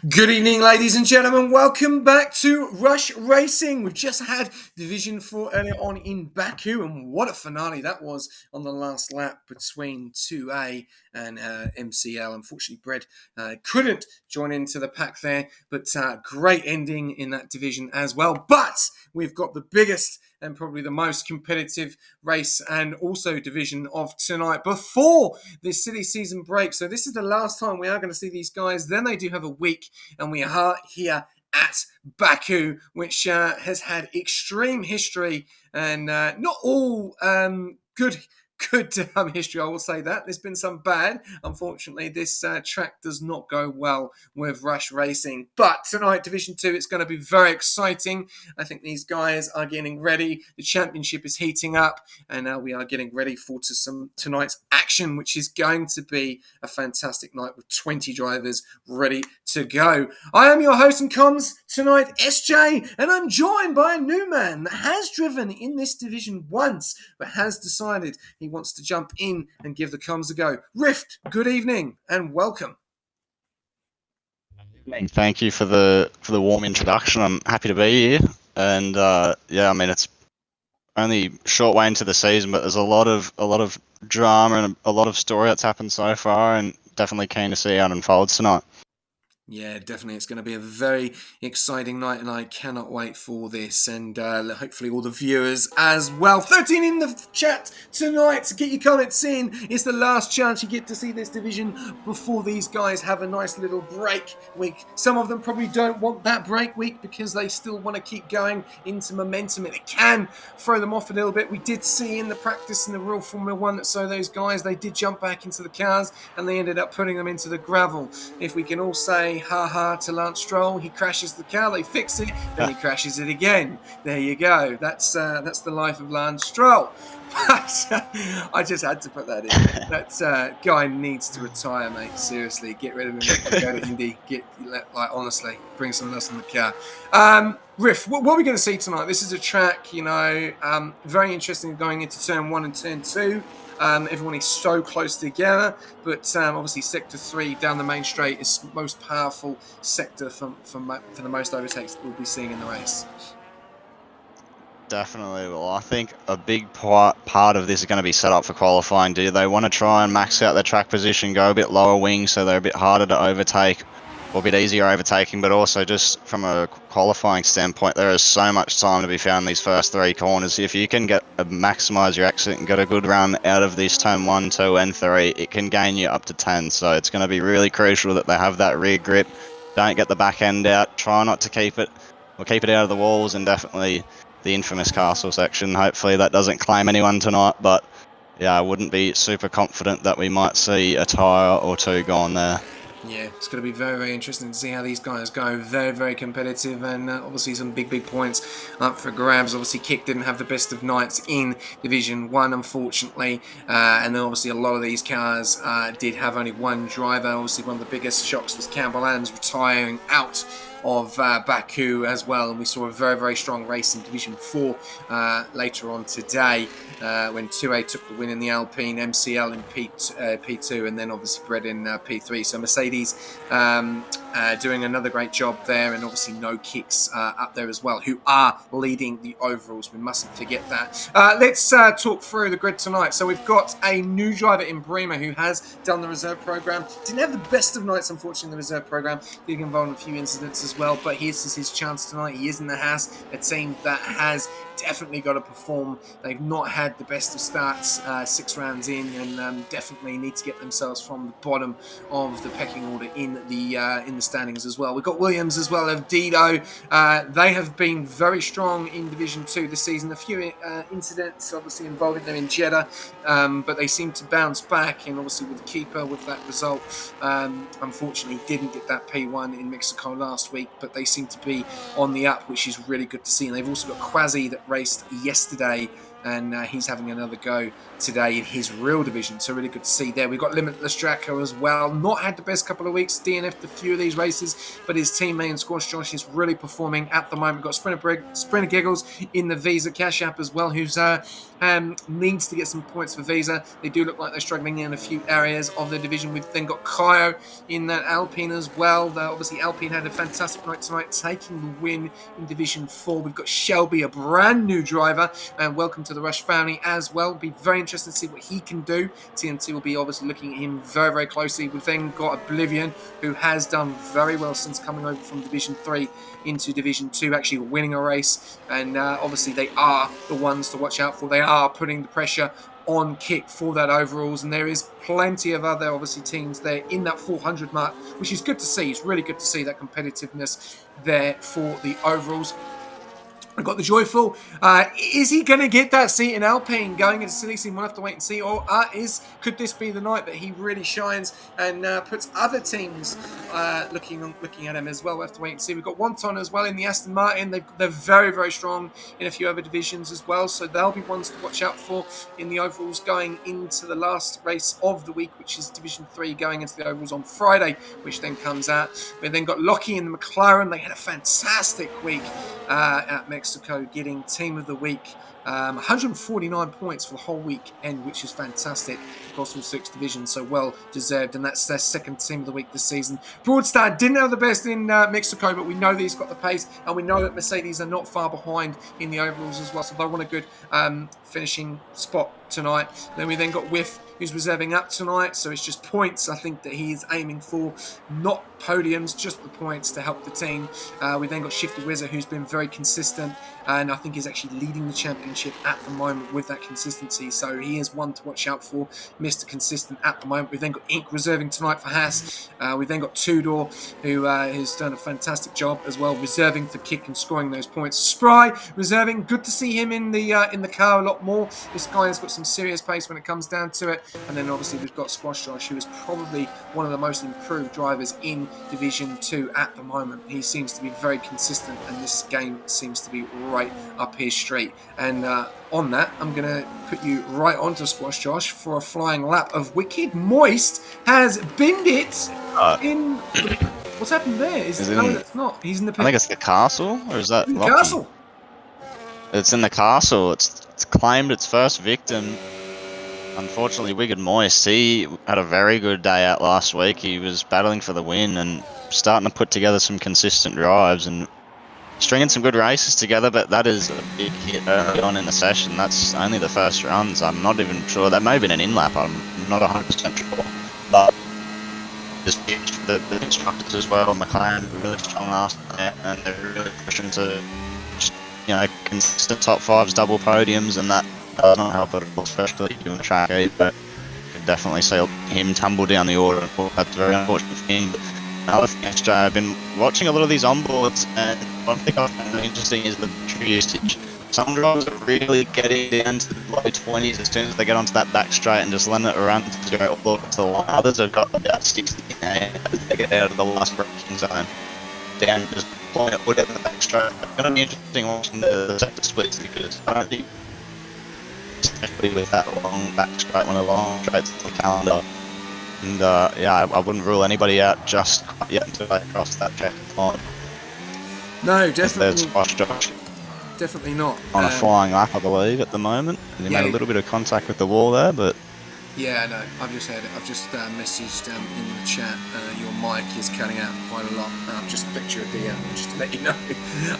Good evening, ladies and gentlemen. Welcome back to Rush Racing. We've just had Division 4 earlier on in Baku, and what a finale that was on the last lap between 2A and MCL. Unfortunately, Bred couldn't join into the pack there, but great ending in that division as well. But we've got the biggest and probably the most competitive race and also division of tonight before this silly season break. So this is the last time we are going to see these guys. Then they do have a week, and we are here at Baku, which has had extreme history and not all good history, I will say that. There's been some bad. Unfortunately, this track does not go well with Rush Racing. But tonight, Division 2, it's going to be very exciting. I think these guys are getting ready. The championship is heating up, and we are getting ready for tonight's action, which is going to be a fantastic night with 20 drivers ready to go. I am your host and comms tonight, SJ, and I'm joined by a new man that has driven in this division once, but has decided he wants to jump in and give the comms a go. Rift, good evening and welcome. Thank you for the warm introduction. I'm happy to be here, and it's only a short way into the season, but there's a lot of drama and a lot of story that's happened so far, and definitely keen to see how it unfolds tonight. Yeah, definitely. It's going to be a very exciting night, and I cannot wait for this. And hopefully, all the viewers as well. 13 in the chat tonight to get your comments in. It's the last chance you get to see this division before these guys have a nice little break week. Some of them probably don't want that break week because they still want to keep going into momentum, and it can throw them off a little bit. We did see in the practice in the real Formula 1 that so those guys, they did jump back into the cars and they ended up putting them into the gravel. If we can all say ha to Lance Stroll, he crashes the car, they fix it, then he crashes it again. There you go. That's the life of Lance Stroll. But I just had to put that in. That guy needs to retire, mate. Seriously, get rid of him. Go to Indy. Honestly, bring someone else in the car. Riff, what are we going to see tonight? This is a track, very interesting going into turn 1 and turn 2. Everyone is so close together, but obviously Sector 3 down the main straight is the most powerful sector for the most overtakes that we'll be seeing in the race. Definitely. Well, I think a big part of this is going to be set up for qualifying. Do they want to try and max out their track position, go a bit lower wing so they're a bit harder to overtake, or a bit easier overtaking, but also just from a qualifying standpoint, there is so much time to be found in these first 3 corners. If you can maximise your exit and get a good run out of this turn 1, 2 and 3, it can gain you up to 10. So it's going to be really crucial that they have that rear grip, don't get the back end out, try not to keep it out of the walls, and definitely the infamous castle section. Hopefully that doesn't claim anyone tonight, but yeah, I wouldn't be super confident that we might see a tyre or 2 gone there. Yeah, it's going to be very, very interesting to see how these guys go. Very, very competitive, and obviously some big points up for grabs. Obviously, Kick didn't have the best of nights in Division 1, unfortunately. And then obviously a lot of these cars did have only one driver. Obviously, one of the biggest shocks was Campbell Adams retiring out of Baku as well, and we saw a very, very strong race in Division 4 later on today when 2A took the win in the Alpine, MCL in P2, and then obviously Bred in P3. So Mercedes doing another great job there, and obviously No Kicks up there as well, who are leading the overalls. We mustn't forget that. Let's talk through the grid tonight. So we've got a new driver in Bremer who has done the reserve program. Didn't have the best of nights, unfortunately, in the reserve program. Did get involved in a few incidents as well, but this is his chance tonight. He is in the Haas, a team that has definitely got to perform. They've not had the best of starts 6 rounds in, and definitely need to get themselves from the bottom of the pecking order in the standings as well. We've got Williams as well of Dido. They have been very strong in Division 2 this season. A few incidents obviously involving them in Jeddah, but they seem to bounce back, and obviously with Keeper with that result, unfortunately didn't get that P1 in Mexico last week, but they seem to be on the up, which is really good to see. And they've also got Quasi that raced yesterday and he's having another go today in his real division. So really good to see there. We've got Limitless Draco as well. Not had the best couple of weeks, DNF'd a few of these races, but his teammate and Squash Josh is really performing at the moment. We've got Sprinter Giggles in the Visa Cash App as well, who's needs to get some points for Visa. They do look like they're struggling in a few areas of the division. We've then got Kaio in that Alpine as well. Obviously, Alpine had a fantastic night tonight, taking the win in Division 4. We've got Shelby, a brand new driver, and welcome to the Rush family as well. Be very interested to see what he can do. TNT will be obviously looking at him very, very closely. We've then got Oblivion, who has done very well since coming over from Division 3 into Division 2, actually winning a race, and obviously they are the ones to watch out for. They are putting the pressure on Kick for that overalls, and there is plenty of other obviously teams there in that 400 mark, which is good to see. It's really good to see that competitiveness there for the overalls. I've got the Joyful. Is he going to get that seat in Alpine going into Silly Season? We'll have to wait and see. Or could this be the night that he really shines and puts other teams looking at him as well? We'll have to wait and see. We've got Wonton as well in the Aston Martin. They're very, very strong in a few other divisions as well. So they'll be ones to watch out for in the overalls going into the last race of the week, which is Division 3 going into the overalls on Friday, which then comes out. We've then got Lockie in the McLaren. They had a fantastic week at Mexico, getting Team of the Week. 149 points for the whole weekend, which is fantastic across all 6 divisions, so well deserved, and that's their second Team of the Week this season. Broadstar didn't have the best in Mexico, but we know that he's got the pace, and we know that Mercedes are not far behind in the overalls as well, so they want a good finishing spot tonight. Then we got Whiff, who's reserving up tonight, so it's just points I think that he is aiming for, not podiums, just the points to help the team. We then got Shifty Wizard, who's been very consistent, and I think is actually leading the championship at the moment with that consistency, so he is one to watch out for, Mr. Consistent at the moment. We've then got Ink reserving tonight for Haas. We've then got Tudor, who has done a fantastic job as well, reserving for Kick and scoring those points. Spry reserving, good to see him in the car a lot more. This guy has got some serious pace when it comes down to it. And then obviously we've got Squash Josh, who is probably one of the most improved drivers in Division 2 at the moment. He seems to be very consistent, and this game seems to be right up his street. And on that, I'm going to put you right onto Squash Josh for a flying lap of Wicked Moist has binned it in... What's happened there? It's not. He's in the pit. I think it's the castle, or is that in the Lockie? castle? It's in the castle. It's claimed its first victim. Unfortunately, Wicked Moist, he had a very good day out last week. He was battling for the win and starting to put together some consistent drives and stringing some good races together, but that is a big hit early on in the session. That's only the first runs. I'm not even sure. That may have been an in-lap. I'm not 100% sure. But just the instructors as well, McLaren, really strong last night, and they're really pushing to just, consistent top 5s, double podiums, and that does not help at all, especially doing track 8, but you can definitely see him tumble down the order. That's a very unfortunate thing. Another thing, extra, I've been watching a lot of these onboards, and one thing I find really interesting is the battery usage. Some drivers are really getting down to the low 20s as soon as they get onto that back straight and just letting it run to go all to the line. Others have got about 60 as they get out of the last braking zone. Down, just pulling it whatever the back straight. It's going to be interesting watching the sector splits, because I don't think, especially with that long back straight, one of the long straights on the calendar. And I wouldn't rule anybody out just yet until they cross that checker line. No, definitely. Squash Josh Definitely not. on a flying lap, I believe, at the moment. And he made a little bit of contact with the wall there, but... Yeah, no, I've just heard it. I've just messaged in the chat. Your mic is cutting out quite a lot. I've just flicked you a DM just to let you know.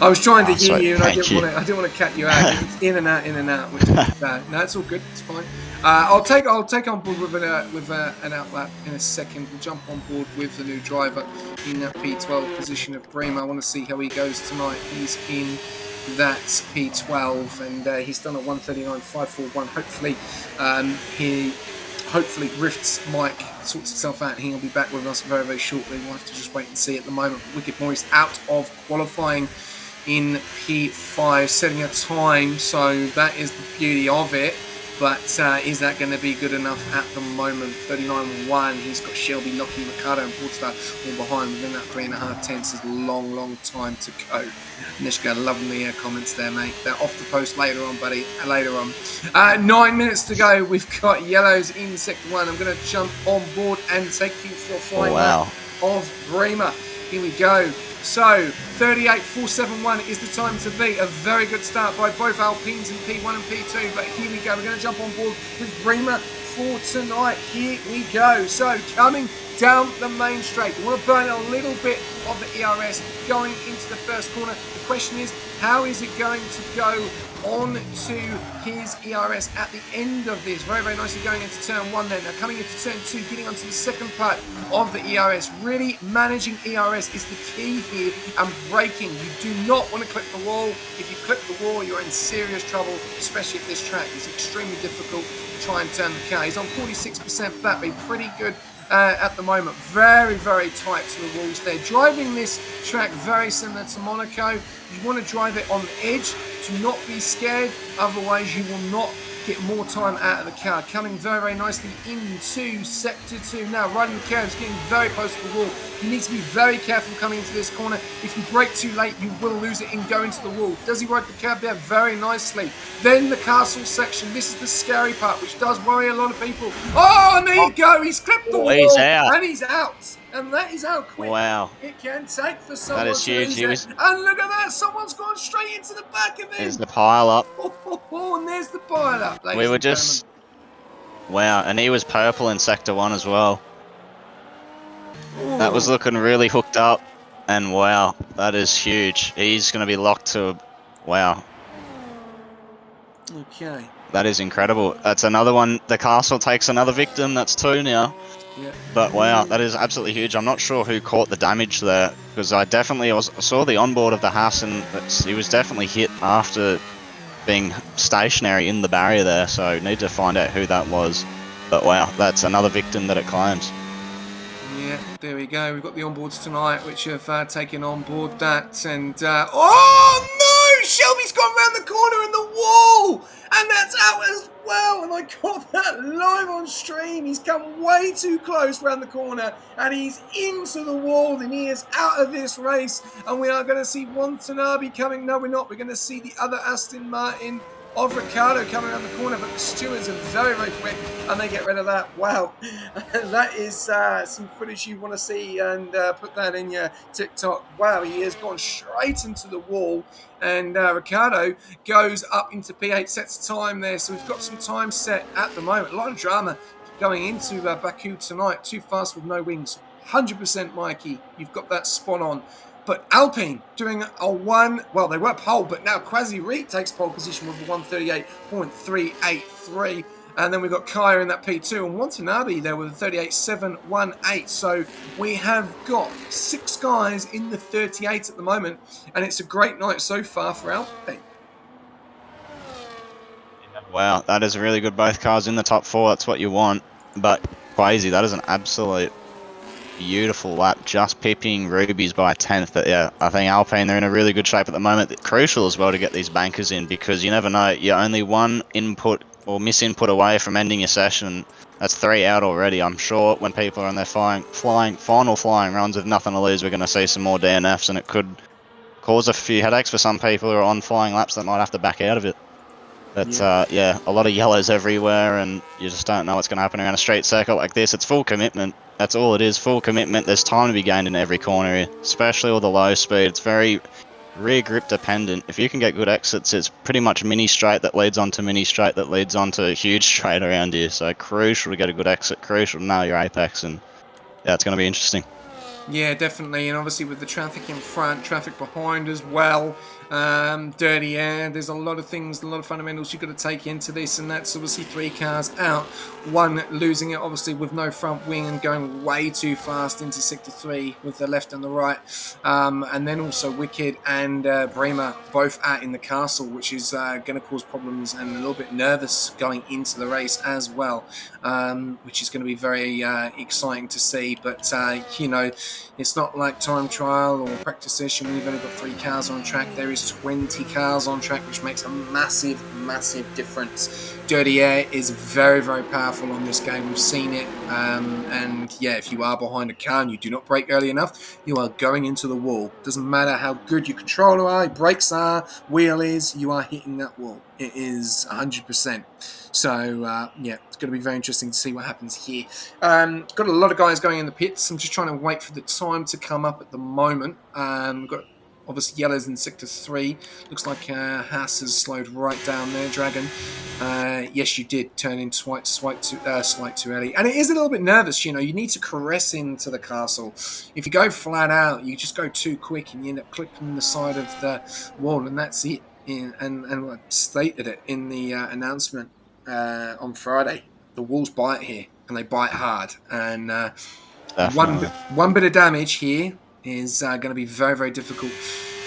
I was trying to hear you, and I didn't want to cut you out. It's in and out. Which is bad. No, it's all good. It's fine. I'll take on board with an outlap in a second. We'll jump on board with the new driver in that P12 position of Bream. I want to see how he goes tonight. He's in that P12, and he's done a 139.541. Hopefully Rift's mic sorts itself out and he'll be back with us very, very shortly. We'll have to just wait and see at the moment. Wicked Moist out of qualifying in P5, setting a time, so that is the beauty of it. But is that going to be good enough at the moment? 39.1. He's got Shelby, Lockie, Ricardo, and Portstar all behind. Within that 3.5 tenths is a long, long time to go. Nishka, loving the comments there, mate. They're off the post later on, buddy. Later on. 9 minutes to go. We've got yellows in sector 1. I'm going to jump on board and take you for a flying lap of Bremer. Here we go. So, 38.471 is the time to beat. A very good start by both Alpines in P1 and P2. But here we go. We're going to jump on board with Bremer for tonight. Here we go. So, coming down the main straight. We want to burn a little bit of the ERS going into the first corner. The question is, how is it going to go on to his ERS at the end of this? Very, very nicely going into turn 1 then. Now coming into turn 2, getting onto the second part of the ERS. Really managing ERS is the key here, and braking. You do not want to clip the wall. If you clip the wall, you're in serious trouble, especially at this track. It's extremely difficult to try and turn the car. He's on 46% battery, pretty good at the moment. Very, very tight to the walls there. Driving this track very similar to Monaco. You want to drive it on the edge to not be scared, otherwise you will not get more time out of the car. Coming very, very nicely into sector 2 now, riding the curves, getting very close to the wall. You need to be very careful coming into this corner. If you brake too late, you will lose it and go into the wall. Does he ride the curb there very nicely? Then the castle section. This is the scary part, which does worry a lot of people. Oh, and there you go. He's clipped the wall, and he's out. And that is how quick it can take for someone. That is huge. And look at that. Someone's gone straight into the back of him. There's the pile up. And there's the pile up. We were just... Wow. And he was purple in sector 1 as well. Ooh. That was looking really hooked up. And wow, that is huge. He's going to be locked to... Wow. Okay. That is incredible. That's another one. The castle takes another victim. That's 2 now. Yeah. But wow, that is absolutely huge. I'm not sure who caught the damage there, because I definitely saw the onboard of the Haas, and he was definitely hit after being stationary in the barrier there, so need to find out who that was. But wow, that's another victim that it claims. Yeah, there we go. We've got the onboards tonight, which have taken on board that, and oh no! Shelby's gone round the corner in the wall, and that's out as well. And I got that live on stream. He's come way too close round the corner, and he's into the wall, and he is out of this race. And we are going to see Watanabe coming. No, we're not. We're going to see the other Aston Martin of Ricardo coming around the corner, but the stewards are very, very quick, and they get rid of that. Wow, that is some footage you want to see, and put that in your TikTok. Wow, he has gone straight into the wall, and Ricardo goes up into P8, sets time there, so we've got some time set at the moment. A lot of drama going into Baku tonight. Too fast with no wings. 100% Mikey, you've got that spot on. But Alpine doing a well, they were pole, but now Quasi Reed takes pole position with a 138.383. And then we've got Kaya in that P2 and Watanabe there with a 38.718. So we have got 6 guys in the 38 at the moment, and it's a great night so far for Alpine. Wow, that is really good. Both cars in the top 4, that's what you want. But Quasi, that is an absolute beautiful lap, just pipping Ruby's by a 10th. But yeah, I think Alpine, they're in a really good shape at the moment. It's crucial as well to get these bankers in, because you never know, you're only one input or misinput away from ending your session. That's 3 out already. I'm sure when people are on their final flying runs with nothing to lose, we're going to see some more DNFs, and it could cause a few headaches for some people who are on flying laps that might have to back out of it. But yeah, a lot of yellows everywhere, and you just don't know what's going to happen around a straight circuit like this. It's full commitment. That's all it is, full commitment. There's time to be gained in every corner here, especially with the low speed. It's very rear grip dependent. If you can get good exits, it's pretty much mini straight that leads onto mini straight that leads onto a huge straight around here. So crucial to get a good exit, crucial to know your apex, and yeah, it's going to be interesting. Yeah, definitely, and obviously with the traffic in front, traffic behind as well, dirty air, there's a lot of things, a lot of fundamentals you've got to take into this, and that's obviously 3 cars out, 1 losing it obviously with no front wing and going way too fast into sector 3 with the left and the right, and then also Wicked and Bremer both out in the castle, which is going to cause problems and a little bit nervous going into the race as well, which is going to be very exciting to see. But you know, it's not like time trial or practice session when you've only got 3 cars on track. There is there's 20 cars on track, which makes a massive difference. Dirty air is very, very powerful on this game. We've seen it. And yeah, if you are behind a car and you do not brake early enough, you are going into the wall. Doesn't matter how good your controller are, brakes are, wheel is, you are hitting that wall. It is 100%. So yeah, it's going to be very interesting to see what happens here. Got a lot of guys going in the pits. I'm just trying to wait for the time to come up at the moment. Got obviously yellows in sector 3. Looks like Haas has slowed right down there. Dragon, yes, you did turn in slight too early, and it is a little bit nervous. You know, you need to caress into the castle. If you go flat out, you just go too quick, and you end up clipping the side of the wall, and that's it. And I stated it in the announcement on Friday. The walls bite here, and they bite hard. And one bit of damage here is going to be very, very difficult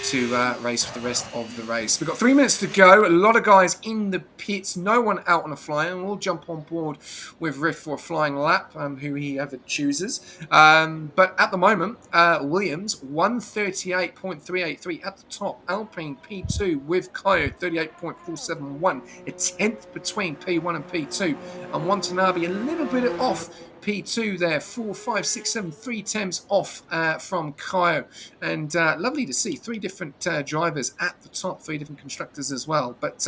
to race for the rest of the race. We've got 3 minutes to go. A lot of guys in the pits. No one out on a fly. And we'll jump on board with Riff for a flying lap, who he ever chooses. But at the moment, Williams, 138.383 at the top. Alpine, P2 with Kyo, 38.471. A tenth between P1 and P2. And Watanabe a little bit off P2 there, 4, 5, 6, 7, 3 temps off from Kyo. And lovely to see 3 different drivers at the top, 3 different constructors as well. But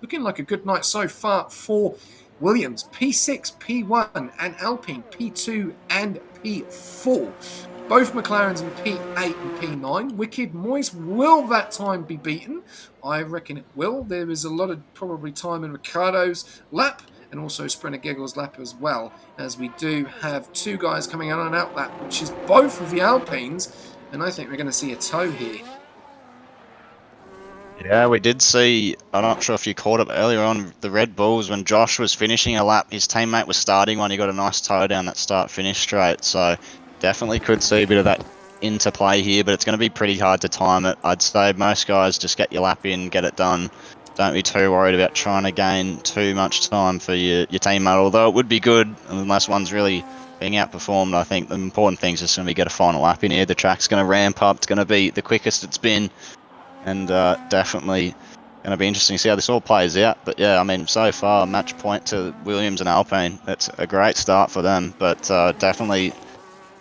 looking like a good night so far for Williams, P6, P1, and Alpine, P2 and P4. Both McLarens in P8 and P9. Wicked Moyes, will that time be beaten? I reckon it will. There is a lot of probably time in Ricciardo's lap, and also Sprinter Geggle's lap as well, as we do have 2 guys coming out on out lap, which is both of the Alpines, and I think we're going to see a tow here. Yeah, we did see, I'm not sure if you caught it earlier on, the Red Bulls, when Josh was finishing a lap, his teammate was starting one, he got a nice tow down that start-finish straight, so definitely could see a bit of that interplay here, but it's going to be pretty hard to time it. I'd say most guys just get your lap in, get it done. Don't be too worried about trying to gain too much time for your teammate, although it would be good unless one's really being outperformed. I think the important thing is just going to be get a final lap in here. The track's going to ramp up. It's going to be the quickest it's been, and definitely going to be interesting to see how this all plays out. But yeah, I mean, so far, match point to Williams and Alpine. That's a great start for them, but definitely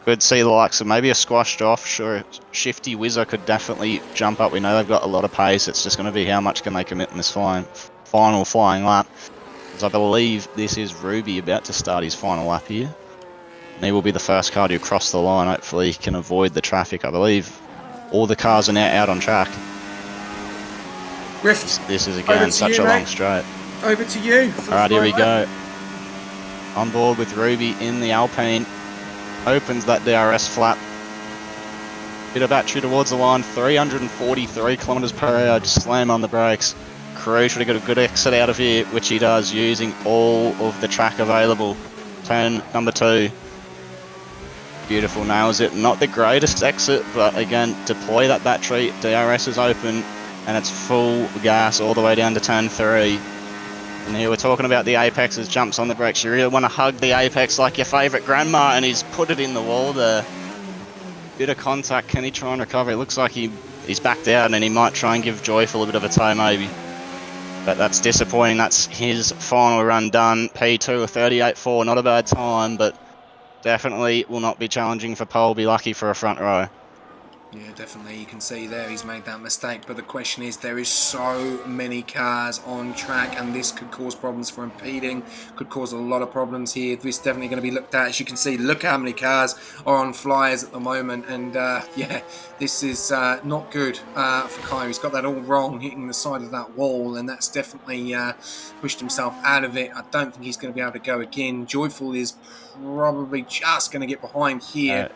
could see the likes of maybe a squashed off. Sure, Shifty Whizzer could definitely jump up. We know they've got a lot of pace. It's just going to be how much can they commit in this final flying lap. Because I believe this is Ruby about to start his final lap here. And he will be the first car to cross the line. Hopefully he can avoid the traffic. I believe all the cars are now out on track. Rift, this is again such a long straight. Over to you. Alright, here we go. On board with Ruby in the Alpine. Opens that DRS flap. Bit of battery towards the line, 343 kilometers per hour. Just slam on the brakes. Crucial to get a good exit out of here, which he does using all of the track available. Turn number 2. Beautiful, nails it. Not the greatest exit, but again, deploy that battery. DRS is open, and it's full gas all the way down to turn 3. And here we're talking about the apexes, jumps on the brakes. You really want to hug the apex like your favourite grandma, and he's put it in the wall there. Bit of contact, can he try and recover? It looks like he's backed out, and he might try and give Joyful a bit of a tow maybe. But that's disappointing. That's his final run done. P2, a 38.4, not a bad time, but definitely will not be challenging for pole. Be lucky for a front row. Yeah, definitely. You can see there he's made that mistake. But the question is, there is so many cars on track, and this could cause problems for impeding, could cause a lot of problems here. This is definitely going to be looked at. As you can see, look how many cars are on flyers at the moment. And yeah, this is not good for Kyo. He's got that all wrong, hitting the side of that wall, and that's definitely pushed himself out of it. I don't think he's going to be able to go again. Joyful is probably just going to get behind here.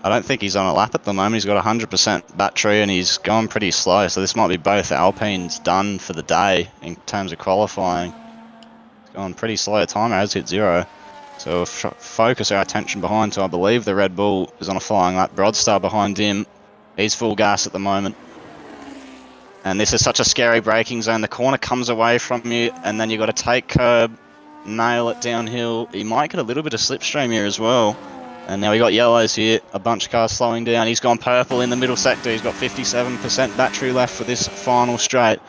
I don't think he's on a lap at the moment. He's got 100% battery and he's going pretty slow. So this might be both Alpines done for the day in terms of qualifying. He's going pretty slow. Timer has hit 0. So we'll focus our attention behind. So I believe the Red Bull is on a flying lap. Broadstar behind him. He's full gas at the moment. And this is such a scary braking zone. The corner comes away from you and then you've got to take curb, nail it downhill. He might get a little bit of slipstream here as well. And now we got yellows here, a bunch of cars slowing down. He's gone purple in the middle sector. He's got 57% battery left for this final straight.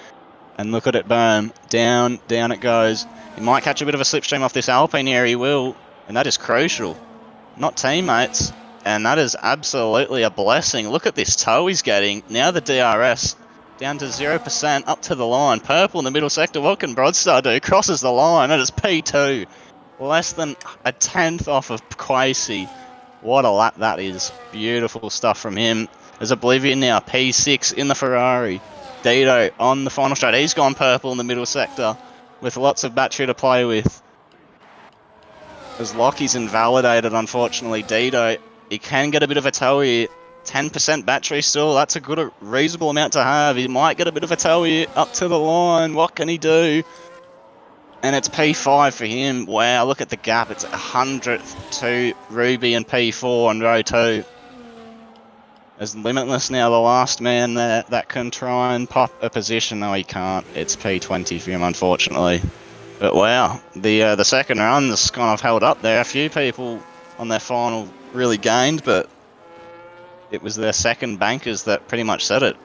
And look at it burn. Down it goes. He might catch a bit of a slipstream off this Alpine here, he will. And that is crucial. Not teammates. And that is absolutely a blessing. Look at this tow he's getting. Now the DRS down to 0%, up to the line. Purple in the middle sector. What can Broadstar do? Crosses the line. That is P2. Less than a tenth off of Quasi. What a lap that is. Beautiful stuff from him. There's Oblivion now. P6 in the Ferrari. Dito on the final straight. He's gone purple in the middle sector with lots of battery to play with. As Lockie's invalidated, unfortunately. Dito, he can get a bit of a tow here. 10% battery still. That's a good, reasonable amount to have. He might get a bit of a tow here up to the line. What can he do? And it's P5 for him. Wow, look at the gap. It's 100th to Ruby and P4 on row 2. As Limitless now the last man there that can try and pop a position. No, he can't. It's P20 for him, unfortunately. But wow, the second run's kind of held up there. A few people on their final really gained, but it was their second bankers that pretty much said it.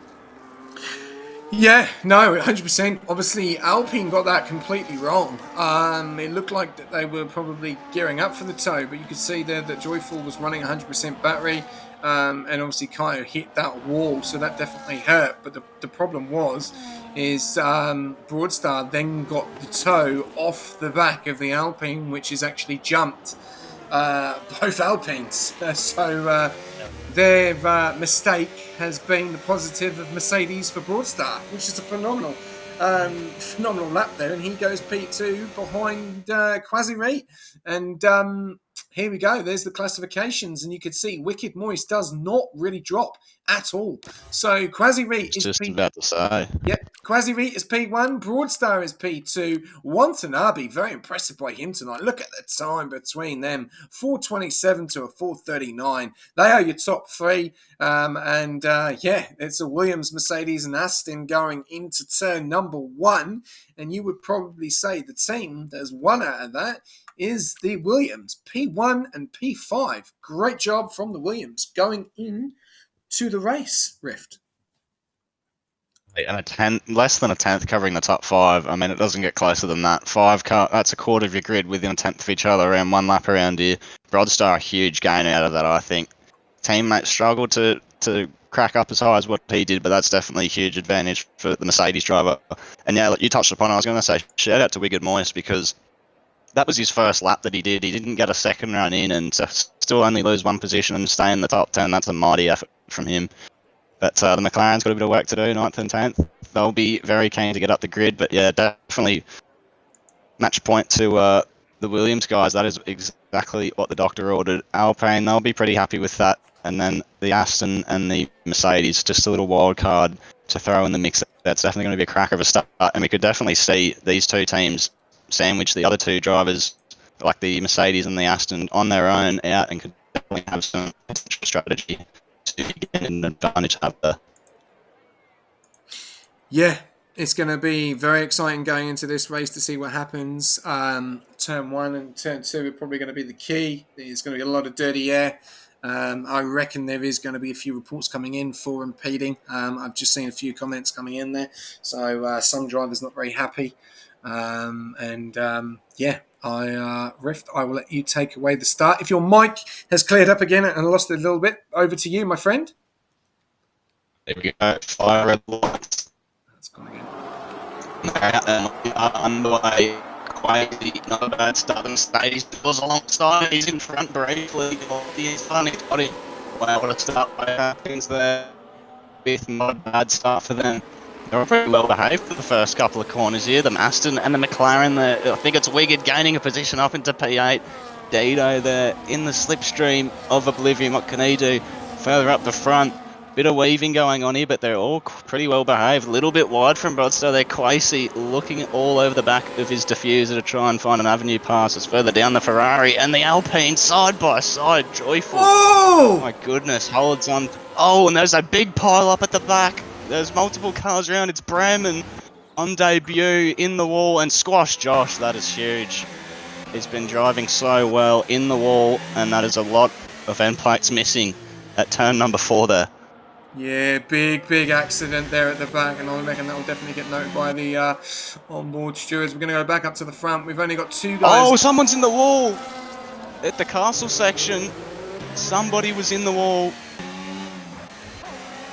Yeah, no, 100%. Obviously, Alpine got that completely wrong. It looked like that they were probably gearing up for the tow, but you could see there that Joyful was running 100% battery, and obviously kind of hit that wall, so that definitely hurt. But the problem is Broadstar then got the tow off the back of the Alpine, which has actually jumped both Alpines. So their mistake has been the positive of Mercedes for Broadstar, which is a phenomenal lap there. And he goes P2 behind Quasi-Rate. And here we go. There's the classifications. And you can see Wicked Moist does not really drop at all. So Quasi-Rate is just about to say. Yep. Quasi-Rate is P1, Broadstar is P2. Watanabe, very impressive by him tonight. Look at the time between them, 4:27 to a 4:39. They are your top three. Yeah, it's a Williams, Mercedes, and Aston going into turn number 1. And you would probably say the team that has won out of that is the Williams, P1 and P5. Great job from the Williams going in to the race, Rift. And less than a tenth covering the top 5. I mean, it doesn't get closer than that. 5 car, that's a quarter of your grid within a tenth of each other around 1 lap around here. Broadstar, a huge gain out of that, I think. Teammates struggled to crack up as high as what he did, but that's definitely a huge advantage for the Mercedes driver. And yeah, you touched upon it. I was going to say shout out to Wicked Moist because that was his first lap that he did. He didn't get a second run in and to still only lose 1 position and stay in the top 10. That's a mighty effort from him. But the McLaren's got a bit of work to do, 9th and 10th. They'll be very keen to get up the grid. But yeah, definitely match point to the Williams guys. That is exactly what the doctor ordered. Alpine, they'll be pretty happy with that. And then the Aston and the Mercedes, just a little wild card to throw in the mix. That's definitely going to be a cracker of a start. And we could definitely see these two teams sandwich the other two drivers, like the Mercedes and the Aston, on their own out and could definitely have some strategy to get an advantage out there. Yeah, it's going to be very exciting going into this race to see what happens. Turn 1 and turn 2 are probably going to be the key. There's going to be a lot of dirty air. I reckon there is going to be a few reports coming in for impeding. I've just seen a few comments coming in there. So some drivers not very happy. Rift, I will let you take away the start. If your mic has cleared up again and lost it a little bit, over to you, my friend. There we go. Fire red lights. That's gone again. We are underway. Quasi, not a bad start. The Mercedes pulls alongside. He's in front briefly. He's finally got him. Wow, what a start by Hopkins there. With not a bad start for them. They were pretty well behaved for the first couple of corners here. The Aston and the McLaren, I think it's Wigged gaining a position up into P8. Dito there in the slipstream of Oblivion. What can he do? Further up the front. Bit of weaving going on here, but they're all pretty well behaved. A little bit wide from Broadstar there. Quasi looking all over the back of his diffuser to try and find an avenue pass. It's further down the Ferrari and the Alpine side by side. Joyful. Oh my goodness. Holds on. Oh, and there's a big pile up at the back. There's multiple cars around. It's Bremen on debut in the wall and squash Josh. That is huge. He's been driving so well in the wall, and that is a lot of end plates missing at turn number 4 there. Yeah, big accident there at the back, and I reckon that will definitely get noted by the onboard stewards. We're going to go back up to the front. We've only got 2 guys. Oh, someone's in the wall! At the castle section, somebody was in the wall.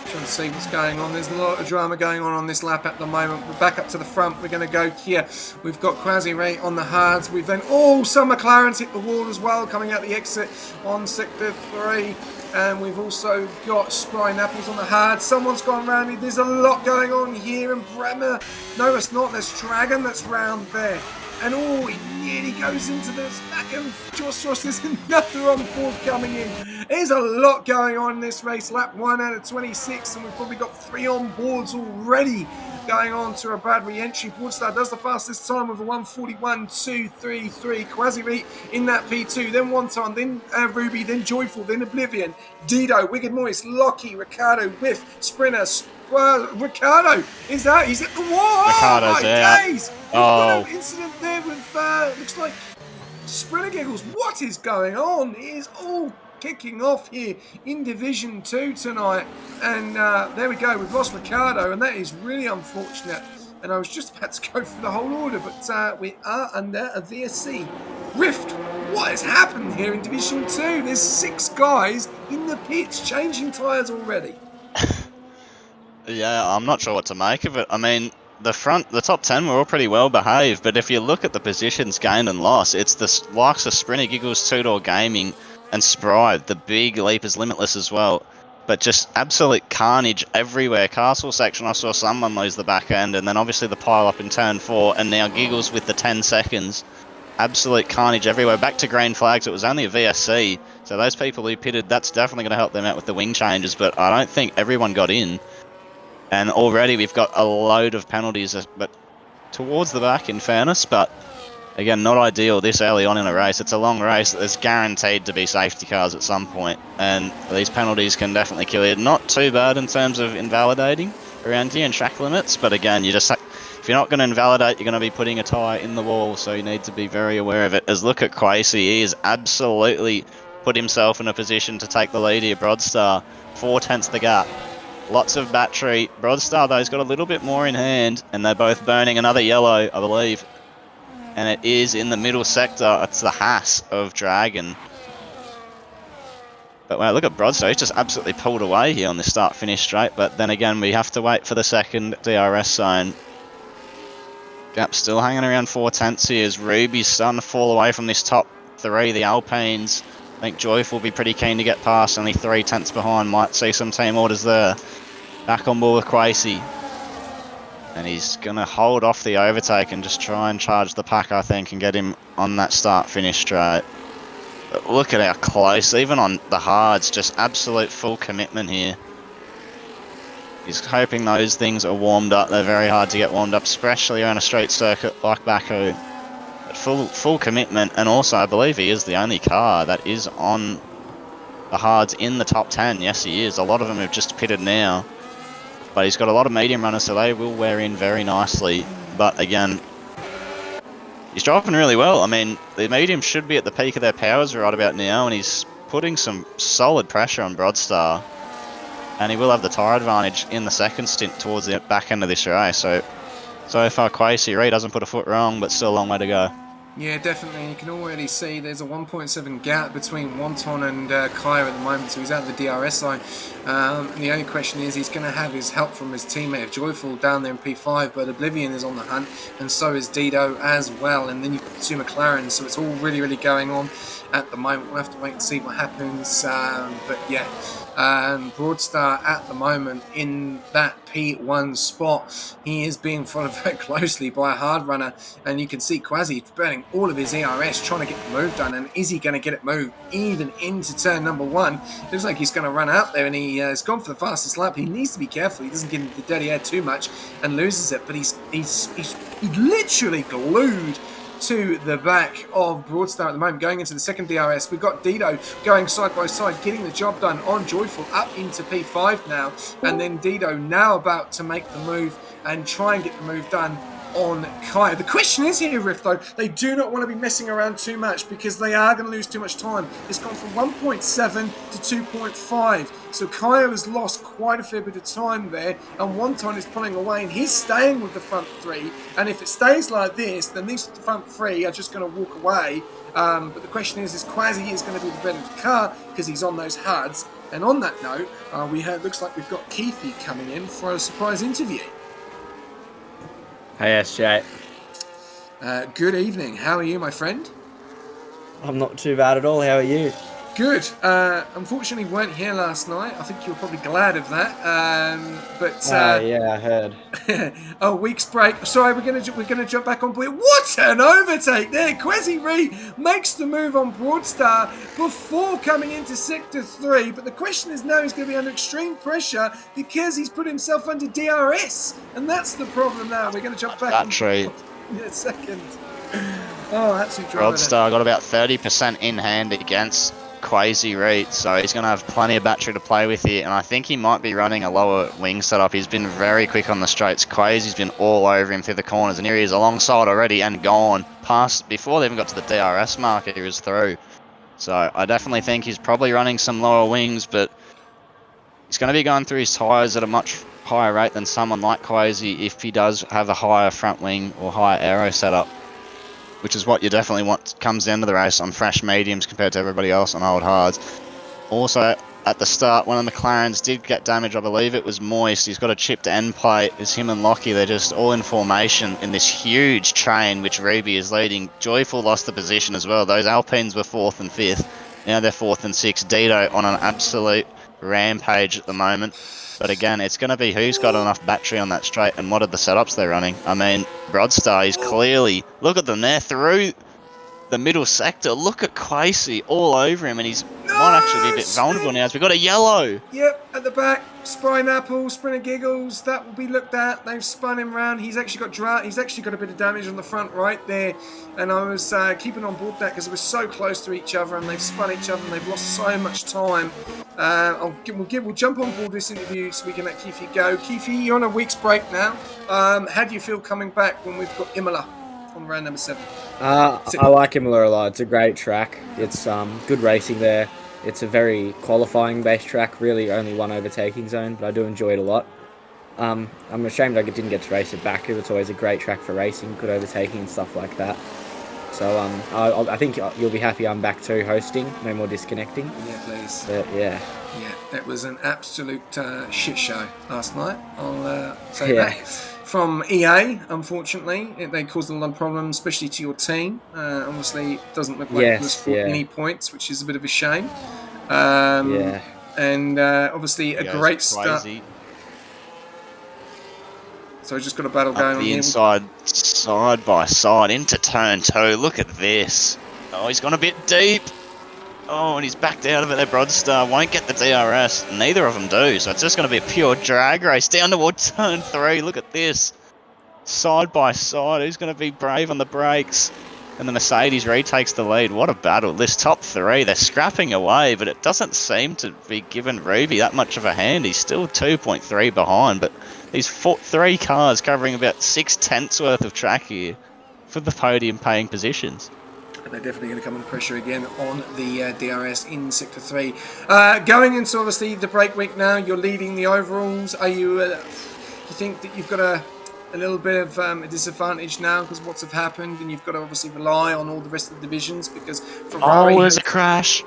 Trying to see what's going on. There's a lot of drama going on this lap at the moment. We're back up to the front. We're going to go here. We've got Quasi-Ray on the hards. We've then... Oh, some McLarens hit the wall as well, coming out the exit on sector 3. And we've also got Sprying Apples on the hard. Someone's gone round here. There's a lot going on here in Bremer. No, it's not. There's Dragon that's round there. And oh, he nearly goes into the back of Josh. There's another on board coming in. There's a lot going on in this race. Lap 1 out of 26, and we've probably got 3 on boards already going on to a bad re-entry. Broadstar does the fastest time with a 1:41.233. Quasi-Reet in that P2, then Wonton, then Ruby, then Joyful, then Oblivion, Dido, Wicked Moist, Lockie, Ricardo, Whiff, Sprinter, Ricardo is out. He's at the wall. Ricardo's Days. We've got Oh. an incident there with looks like Sprinter Giggles. What is going on? It is all kicking off here in Division 2 tonight, and there we go. We've lost Ricardo, and that is really unfortunate. And I was just about to go through the whole order, but we are under a VSC. Rift, what has happened here in Division 2? There's 6 guys in the pits changing tyres already. Yeah, I'm not sure what to make of it. I mean, the top 10 were all pretty well behaved, but if you look at the positions gained and lost, it's the likes of Sprinter Giggles, Two-Door Gaming, and Spry. The big leap is Limitless as well. But just absolute carnage everywhere. Castle section, I saw someone lose the back end, and then obviously the pile up in turn 4, and now Giggles with the 10 seconds. Absolute carnage everywhere. Back to green flags, it was only a VSC, so those people who pitted, that's definitely going to help them out with the wing changes, but I don't think everyone got in. And already we've got a load of penalties, but towards the back in fairness, but again, not ideal this early on in a race. It's a long race. There's guaranteed to be safety cars at some point, and these penalties can definitely kill you. Not too bad in terms of invalidating around here and track limits, but again, if you're not going to invalidate, you're going to be putting a tyre in the wall, so you need to be very aware of it. As look at Quasi, he has absolutely put himself in a position to take the lead here. Broadstar, 4/10 the gap. Lots of battery. Broadstar, though, has got a little bit more in hand, and they're both burning another yellow, I believe. And it is in the middle sector. It's the Haas of Dragon. But wow, look at Broadstar. He's just absolutely pulled away here on the start-finish straight. But then again, we have to wait for the second DRS zone. Gap still hanging around 4/10 here as Ruby's starting to fall away from this top 3, the Alpines. I think Joyful will be pretty keen to get past, only 3/10 behind. Might see some team orders there. Back on board with Quasi. And he's going to hold off the overtake and just try and charge the pack, I think, and get him on that start-finish straight. But look at how close, even on the hards, just absolute full commitment here. He's hoping those things are warmed up. They're very hard to get warmed up, especially on a street circuit like Baku. But full commitment, and also I believe he is the only car that is on the hards in the top 10. Yes, he is. A lot of them have just pitted now. But he's got a lot of medium runners, so they will wear in very nicely. But again, he's driving really well. I mean, the medium should be at the peak of their powers right about now, and he's putting some solid pressure on Broadstar. And he will have the tyre advantage in the second stint towards the back end of this race. So far, Quasi-Reet doesn't put a foot wrong, but still a long way to go. Yeah, definitely. You can already see there's a 1.7 gap between Wonton and Kaya at the moment, so he's out of the DRS line. And the only question is he's going to have his help from his teammate of Joyful down there in P5, but Oblivion is on the hunt, and so is Dido as well. And then you've got 2 McLarens, so it's all really going on at the moment. We'll have to wait and see what happens. But yeah, Broadstar at the moment in that P1 spot. He is being followed very closely by a hard runner, and you can see Quasi burning all of his ERS trying to get the move done. And is he going to get it moved even into turn number 1? Looks like he's going to run out there, and he has gone for the fastest lap. He needs to be careful he doesn't get into the dirty air too much and loses it, but he's literally glued to the back of Broadstar at the moment. Going into the second DRS, we've got Dido going side by side, getting the job done on Joyful up into P5 now, and then Dido now about to make the move and try and get the move done on Kaya. The question is here, Riff, though, they do not want to be messing around too much because they are going to lose too much time. It's gone from 1.7 to 2.5. So Kaya has lost quite a fair bit of time there, and Wonton is pulling away, and he's staying with the front three. And if it stays like this, then these front three are just going to walk away. But the question is Quasi is going to be the better car because he's on those HUDs. And on that note, looks like we've got Keithy coming in for a surprise interview. Hey, SJ. Good evening. How are you, my friend? I'm not too bad at all. How are you? Good. Unfortunately, weren't here last night. I think you were probably glad of that. Yeah, I heard. A week's break. Sorry, we're gonna jump back on board. What an overtake there! Quasi Ree makes the move on Broadstar before coming into Sector 3. But the question is now he's going to be under extreme pressure because he's put himself under DRS, and that's the problem now. We're going to jump back battery in a second. Oh, absolute drama. Broadstar got about 30% in hand against Quasi Reed, so he's going to have plenty of battery to play with here, and I think he might be running a lower wing setup. He's been very quick on the straights. Quasi's been all over him through the corners, and here he is alongside already and gone past before they even got to the DRS marker. He was through, so I definitely think he's probably running some lower wings, but he's going to be going through his tyres at a much higher rate than someone like Quasi if he does have a higher front wing or higher aero setup, which is what you definitely want comes into the race on fresh mediums compared to everybody else on old hards. Also, at the start, one of the McLarens did get damage. I believe it was Moist. He's got a chipped end plate. It's him and Lockie. They're just all in formation in this huge train, which Ruby is leading. Joyful lost the position as well. Those Alpines were 4th and 5th. Now they're 4th and 6th. Dito on an absolute rampage at the moment. But again, it's going to be who's got enough battery on that straight and what are the setups they're running. I mean, Broadstar is clearly... Look at them there through the middle sector. Look at Quasi all over him, and he's might actually be a bit vulnerable now. We've got a yellow. Yep, at the back. Spine Apple, Sprinter Giggles. That will be looked at. They've spun him round. He's actually got a bit of damage on the front right there. And I was keeping on board that because it was so close to each other, and they've spun each other, and they've lost so much time. We'll jump on board this interview so we can let Keithy go. Keithy, you're on a week's break now. How do you feel coming back when we've got Imola on round number 7? I like Imola a lot. It's a great track. It's good racing there. It's a very qualifying based track, really only one overtaking zone, but I do enjoy it a lot. I'm ashamed I didn't get to race at Baku. It's always a great track for racing, good overtaking and stuff like that. So I think you'll be happy I'm back too, hosting. No more disconnecting. Yeah, please. But, yeah. Yeah, it was an absolute shit show last night. I'll say that. From EA, unfortunately, they caused a lot of problems, especially to your team. Obviously, it doesn't look like it was for any points, which is a bit of a shame. And obviously, a great start. So we've just got a battle going on the here. Inside, side by side, into turn 2. Look at this. Oh, he's gone a bit deep. Oh, and he's backed out of it there. Broadstar won't get the DRS. Neither of them do, so it's just going to be a pure drag race down towards turn 3. Look at this. Side by side. Who's going to be brave on the brakes? And the Mercedes retakes the lead. What a battle. This top 3, they're scrapping away, but it doesn't seem to be giving Ruby that much of a hand. He's still 2.3 behind, but these 3 cars covering about 6/10 worth of track here for the podium paying positions. They're definitely going to come under pressure again on the DRS in Sector 3. Going into, obviously, the break week now, you're leading the overalls. Are you... you think that you've got a little bit of a disadvantage now because what's have happened, and you've got to obviously rely on all the rest of the divisions because... there's a crash.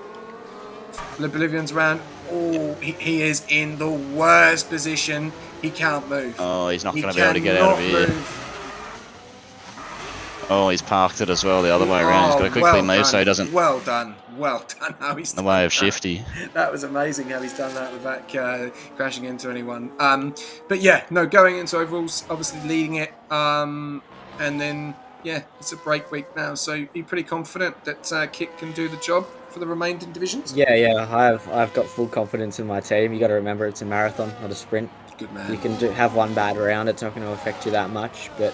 Oblivion's round. Oh, he is in the worst position. He can't move. Oh, he's not going to be able to get out of here. Oh, he's parked it as well the other way around. He's got to quickly move so he doesn't... Well done how he's done the way of Shifty. That was amazing how he's done that without crashing into anyone. But yeah, no, going into overalls, obviously leading it. And then, yeah, it's a break week now. So you're pretty confident that Kit can do the job for the remaining divisions? Yeah, I've got full confidence in my team. You got to remember it's a marathon, not a sprint. Good man. You can have one bad round. It's not going to affect you that much, but...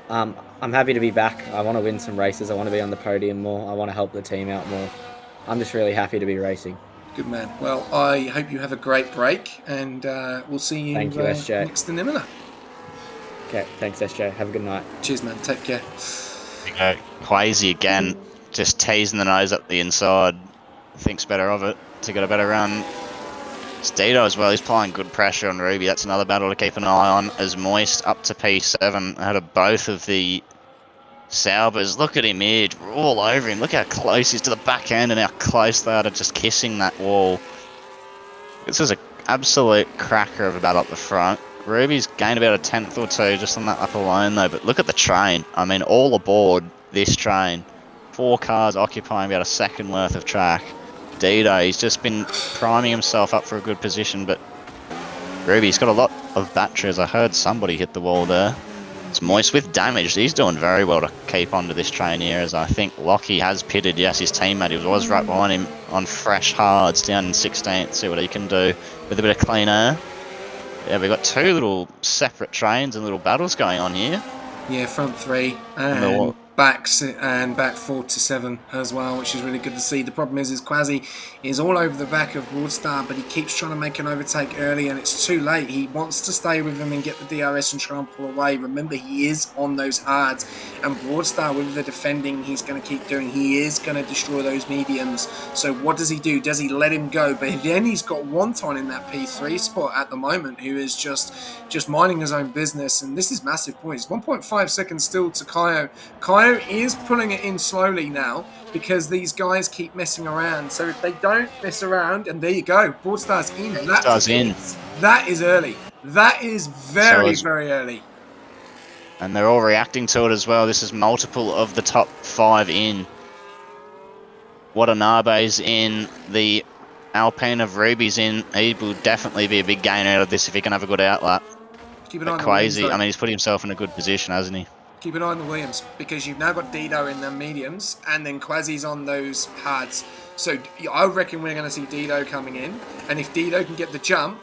I'm happy to be back. I want to win some races. I want to be on the podium more. I want to help the team out more. I'm just really happy to be racing. Good man. Well, I hope you have a great break, and we'll see you, Thank you, SJ. next in Imola. Okay, thanks, SJ. Have a good night. Cheers, man. Take care. You go. Quasi again, just teasing the nose up the inside. Thinks better of it to get a better run. It's Dito as well. He's applying good pressure on Ruby. That's another battle to keep an eye on. As Moist up to P7 ahead of both of the Saubers. Look at him here. We're all over him. Look how close he's to the back end and how close they are to just kissing that wall. This is an absolute cracker of a battle up the front. Ruby's gained about a tenth or two just on that upper line though, but look at the train. I mean, all aboard this train. 4 cars occupying about a second worth of track. Dito, he's just been priming himself up for a good position, but Ruby's got a lot of batteries. I heard somebody hit the wall there. It's Moist with damage. He's doing very well to keep onto this train here, as I think Lockie has pitted. Yes, his teammate, he was right behind him on fresh hards down in 16th. See what he can do with a bit of clean air. Yeah, we've got 2 little separate trains and little battles going on here. Yeah, front 3 and back 4 to 7 as well, which is really good to see. The problem is Quasi is all over the back of Broadstar, but he keeps trying to make an overtake early, and it's too late. He wants to stay with him and get the DRS and try and pull away. Remember, he is on those hards, and Broadstar, with the defending he's going to keep doing, he is going to destroy those mediums. So what does he do? Does he let him go? But then he's got Wonton in that P3 spot at the moment, who is just minding his own business, and this is massive points. 1.5 seconds still to Kaio. Kaio is pulling it in slowly now because these guys keep messing around. So if they don't mess around, and there you go, Broadstar's in. Broadstar's in. That is early. That is very early. And they're all reacting to it as well. This is multiple of the top 5 in. Watanabe's in. The Alpine of Ruby's in. He will definitely be a big gainer out of this if he can have a good outlap. Keep an eye on Quasi, I mean, he's put himself in a good position, hasn't he? Keep an eye on the Williams, because you've now got Dito in the mediums, and then Quasi's on those hards. So I reckon we're going to see Dito coming in, and if Dito can get the jump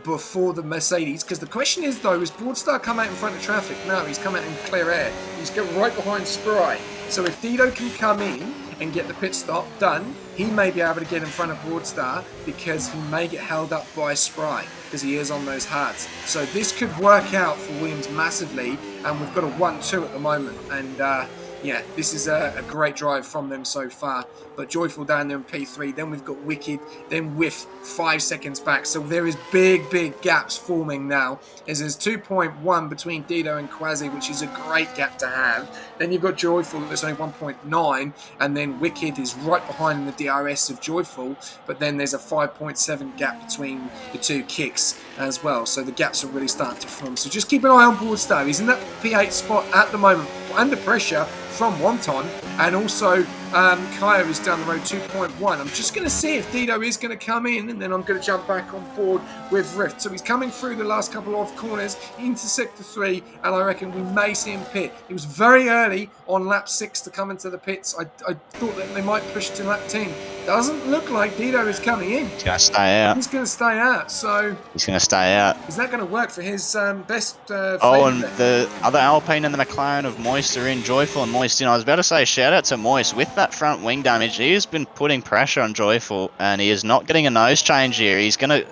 before the Mercedes, because the question is though, is Broadstar come out in front of traffic? No, he's come out in clear air. He's got right behind Spry. So if Dito can come in and get the pit stop done, he may be able to get in front of Broadstar, because he may get held up by Spry, because he is on those hards. So this could work out for Williams massively, and we've got a 1-2 at the moment. And yeah, this is a great drive from them so far. But Joyful down there in P3, then we've got Wicked, then Whiff 5 seconds back. So there is big gaps forming now, as there's 2.1 between Dito and Quasi, which is a great gap to have. Then you've got Joyful, there's only 1.9, and then Wicked is right behind in the DRS of Joyful, but then there's a 5.7 gap between the 2 kicks as well. So the gaps are really starting to form. So just keep an eye on Broadstar. He's in that P8 spot at the moment, under pressure from Wonton, and also Kaio is down the road 2.1. I'm just going to see if Dito is going to come in, and then I'm going to jump back on board with Rift. So he's coming through the last couple of corners into Sector 3, and I reckon we may see him pit. He was very early on lap 6 to come into the pits. I thought that they might push to lap 10. Doesn't look like Dito is coming in. He's going to stay out. He's going to stay out, so... He's going to stay out. Is that going to work for his best... oh, and the other Alpine and the McLaren of Moist are in. Joyful and Moist in. I was about to say, shout out to Moist. With that front wing damage, he has been putting pressure on Joyful, and he is not getting a nose change here. He's going to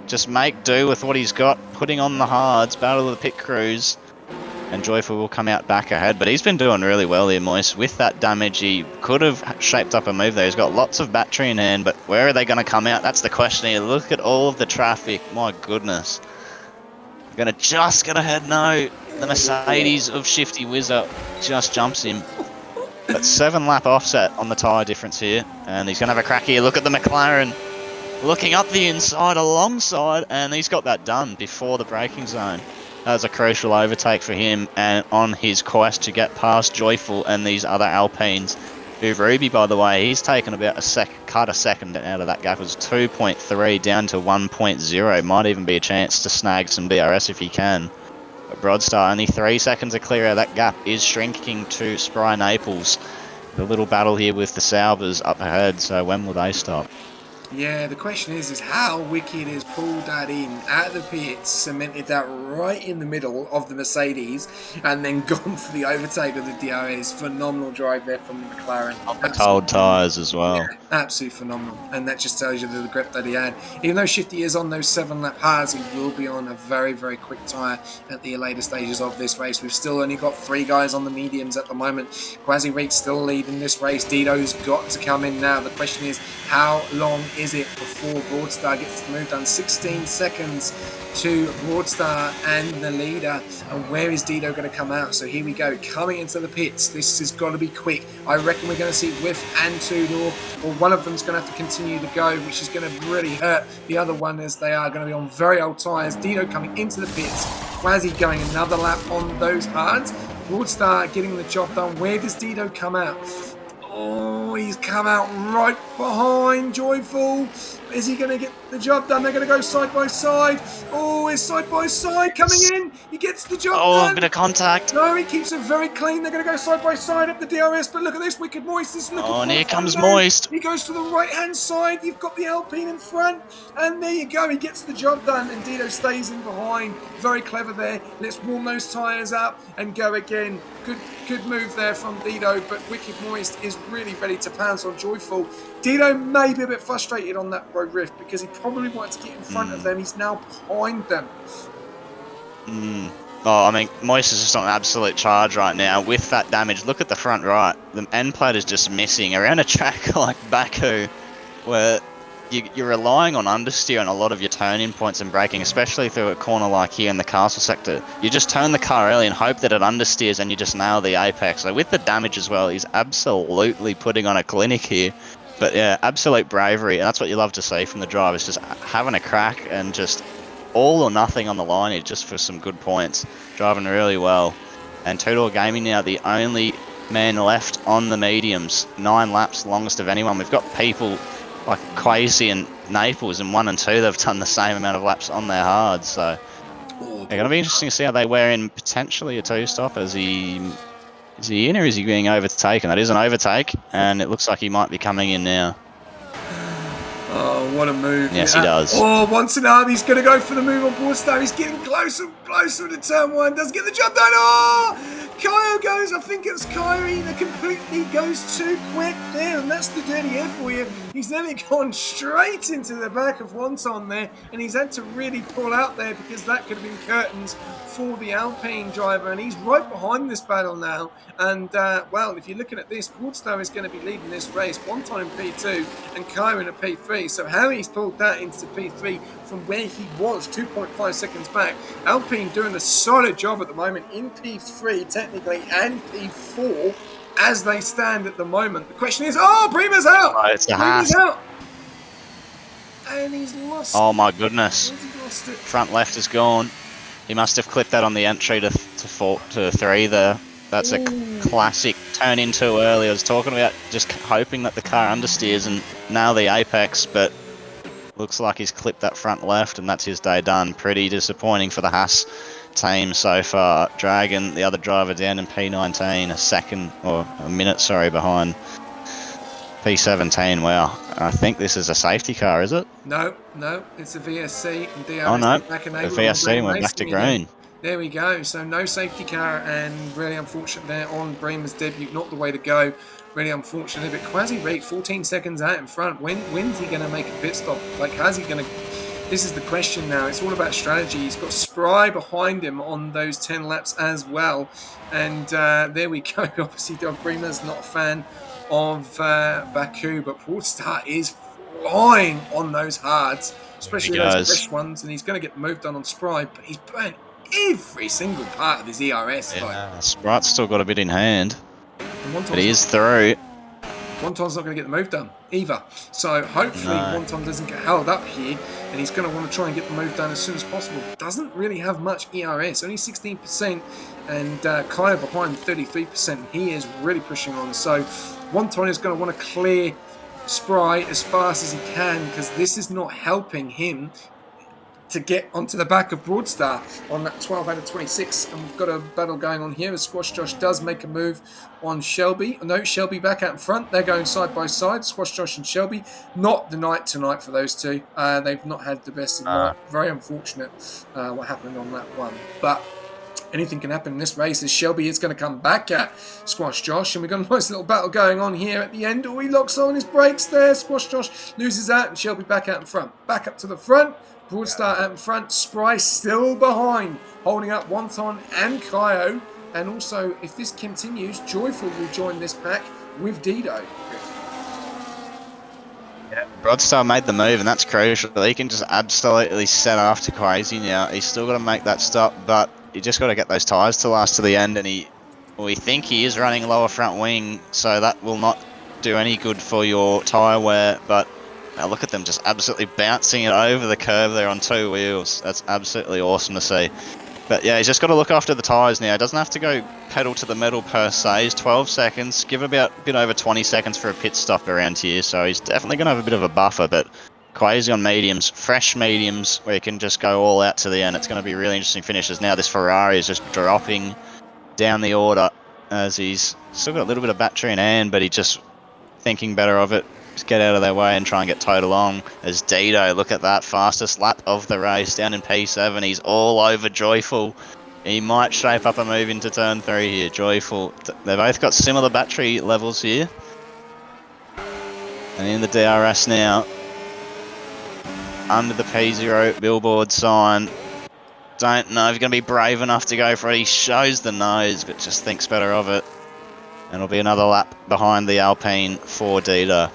just make do with what he's got, putting on the hards, battle of the pit crews, and Joyful will come out back ahead. But he's been doing really well here, Moist. With that damage, he could have shaped up a move there. He's got lots of battery in hand, but where are they going to come out? That's the question here. Look at all of the traffic. My goodness. We're going to just get ahead. No, the Mercedes of Shifty Wizard just jumps him. But 7 lap offset on the tyre difference here, and he's going to have a crack here. Look at the McLaren looking up the inside alongside, and he's got that done before the braking zone. That was a crucial overtake for him, and on his quest to get past Joyful and these other Alpines. Ruby, by the way, he's taken about a second out of that gap. It was 2.3 down to 1.0. Might even be a chance to snag some DRS if he can. But Broadstar, only 3 seconds of clear out. That gap is shrinking to Spry Naples. The little battle here with the Saubers up ahead, so when will they stop? Yeah, the question is how Wicked has pulled that in at the pits, cemented that right in the middle of the Mercedes, and then gone for the overtake of the DRS. Phenomenal drive there from the McLaren. On the Absolutely cold phenomenal. tyres as well. Yeah, absolutely phenomenal. And that just tells you the grip that he had. Even though Shifty is on those 7-lap hards, he will be on a very, very quick tyre at the later stages of this race. We've still only got 3 guys on the mediums at the moment. Quasi Reek's still leading this race. Dido's got to come in now. The question is, how long is it before Broadstar gets the move done? 16 seconds to Broadstar and the leader. And where is Dido going to come out? So here we go, coming into the pits. This has got to be quick. I reckon we're going to see Whiff and Tudor, or one of them's going to have to continue to go, which is going to really hurt the other one, as they are going to be on very old tyres. Dido coming into the pits. Quasi going another lap on those hards. Broadstar getting the job done. Where does Dido come out? Oh, he's come out right behind Joyful. Is he going to get the job done? They're going to go side by side. Oh, it's side by side coming in. He gets the job done. A bit of contact. No, he keeps it very clean. They're going to go side by side up the DRS. But look at this, Wicked Moist is looking. Oh, and here comes Moist. He goes to the right-hand side. You've got the Alpine in front. And there you go. He gets the job done. And Dido stays in behind. Very clever there. Let's warm those tyres up and go again. Good move there from Dido. But Wicked Moist is really ready to pounce on Joyful. Dido may be a bit frustrated on that road rift because he probably wanted to get in front of them. He's now behind them. Oh, I mean, Moist is just on an absolute charge right now with that damage. Look at the front right. The end plate is just missing. Around a track like Baku, where you're relying on understeer on a lot of your turn-in points and braking, especially through a corner like here in the castle sector. You just turn the car early and hope that it understeers and you just nail the apex. So with the damage as well, he's absolutely putting on a clinic here. But yeah, absolute bravery, and that's what you love to see from the drivers, just having a crack and just all or nothing on the line here just for some good points. Driving really well. And Tudor Gaming now the only man left on the mediums. 9 laps, longest of anyone. We've got people like Quasi and Naples in 1 and 2. They've done the same amount of laps on their hards. So it's going to be interesting to see how they wear in potentially a 2-stop. Is he in or is he being overtaken? That is an overtake, and it looks like he might be coming in now. Oh, what a move. Yes, he does. Oh, once an arm, he's going to go for the move on Broadstar. He's getting closer and closer to turn 1. Doesn't get the job done. Oh! Kyo goes, I think it's Kyrie that completely goes too quick there, and that's the dirty F for you. He's nearly gone straight into the back of Wonton there, and he's had to really pull out there because that could have been curtains for the Alpine driver, and he's right behind this battle now. And, well, if you're looking at this, Broadstar is going to be leading this race, Wonton in P2 and Kyrie in P3. So how he's pulled that into P3 from where he was 2.5 seconds back. Alpine doing a solid job at the moment in P3 technically and P4 as they stand at the moment. The question is, Bremer's out! Oh, it's a Haas. out! And he's lost. Oh my goodness. He lost it. Front left is gone. He must have clipped that on the entry to 3 there. That's a classic turn in too early. I was talking about just hoping that the car understeers and nail the apex, but looks like he's clipped that front left, and that's his day done. Pretty disappointing for the Haas team so far. Dragon, the other driver, down in P19, a minute behind P17. Wow, I think this is a safety car, is it? No, it's a VSC. And DRS the VSC went back to green. There we go. So no safety car, and really unfortunate there on Bremer's debut. Not the way to go. Really unfortunate. But Quasi Reek 14 seconds out in front. When's he going to make a pit stop? Like, how's he going to... This is the question now. It's all about strategy. He's got Spry behind him on those 10 laps as well. And there we go. Obviously, Bremer's not a fan of Baku, but Broadstar is flying on those hards, especially those fresh ones, and he's going to get the move done on Spry, but he's burnt every single part of his ERS. Yeah, Sprite's still got a bit in hand, but he is through. Wonton's not going to get the move done either, so hopefully Wonton doesn't get held up here, and he's going to want to try and get the move done as soon as possible. Doesn't really have much ERS, only 16%, and Kaya behind 33%. He is really pushing on, so Wonton is going to want to clear Spry as fast as he can, because this is not helping him to get onto the back of Broadstar on that 12 out of 26. And we've got a battle going on here as Squash Josh does make a move on Shelby. No, Shelby back out in front. They're going side by side, Squash Josh and Shelby. Not the night tonight for those two. They've not had the best of night. Very unfortunate what happened on that one. But anything can happen in this race as Shelby is going to come back at Squash Josh. And we've got a nice little battle going on here at the end. Oh, he locks on his brakes there. Squash Josh loses out and Shelby back out in front. Back up to the front. Broadstar out in front. Spry still behind, holding up Wonton and Kyo. And also, if this continues, Joyful will join this pack with Dido. Yeah, Broadstar made the move, and that's crucial. He can just absolutely set after Crazy now. He's still got to make that stop, but you just got to get those tyres to last to the end. And we think he is running lower front wing, so that will not do any good for your tyre wear. But now look at them just absolutely bouncing it over the curve there on 2 wheels. That's absolutely awesome to see. But yeah, he's just got to look after the tyres now. He doesn't have to go pedal to the metal per se. He's 12 seconds. Give about a bit over 20 seconds for a pit stop around here. So he's definitely going to have a bit of a buffer. But Quasi on mediums, fresh mediums, where he can just go all out to the end. It's going to be really interesting finishes. Now this Ferrari is just dropping down the order as he's still got a little bit of battery in hand, but he's just thinking better of it. Just get out of their way and try and get towed along. As Dido, look at that, fastest lap of the race down in P7. He's all over Joyful. He might shape up a move into turn 3 here. Joyful, they've both got similar battery levels here. And in the DRS now, under the P0 billboard sign. Don't know if he's going to be brave enough to go for it. He shows the nose, but just thinks better of it. And it'll be another lap behind the Alpine for Dido.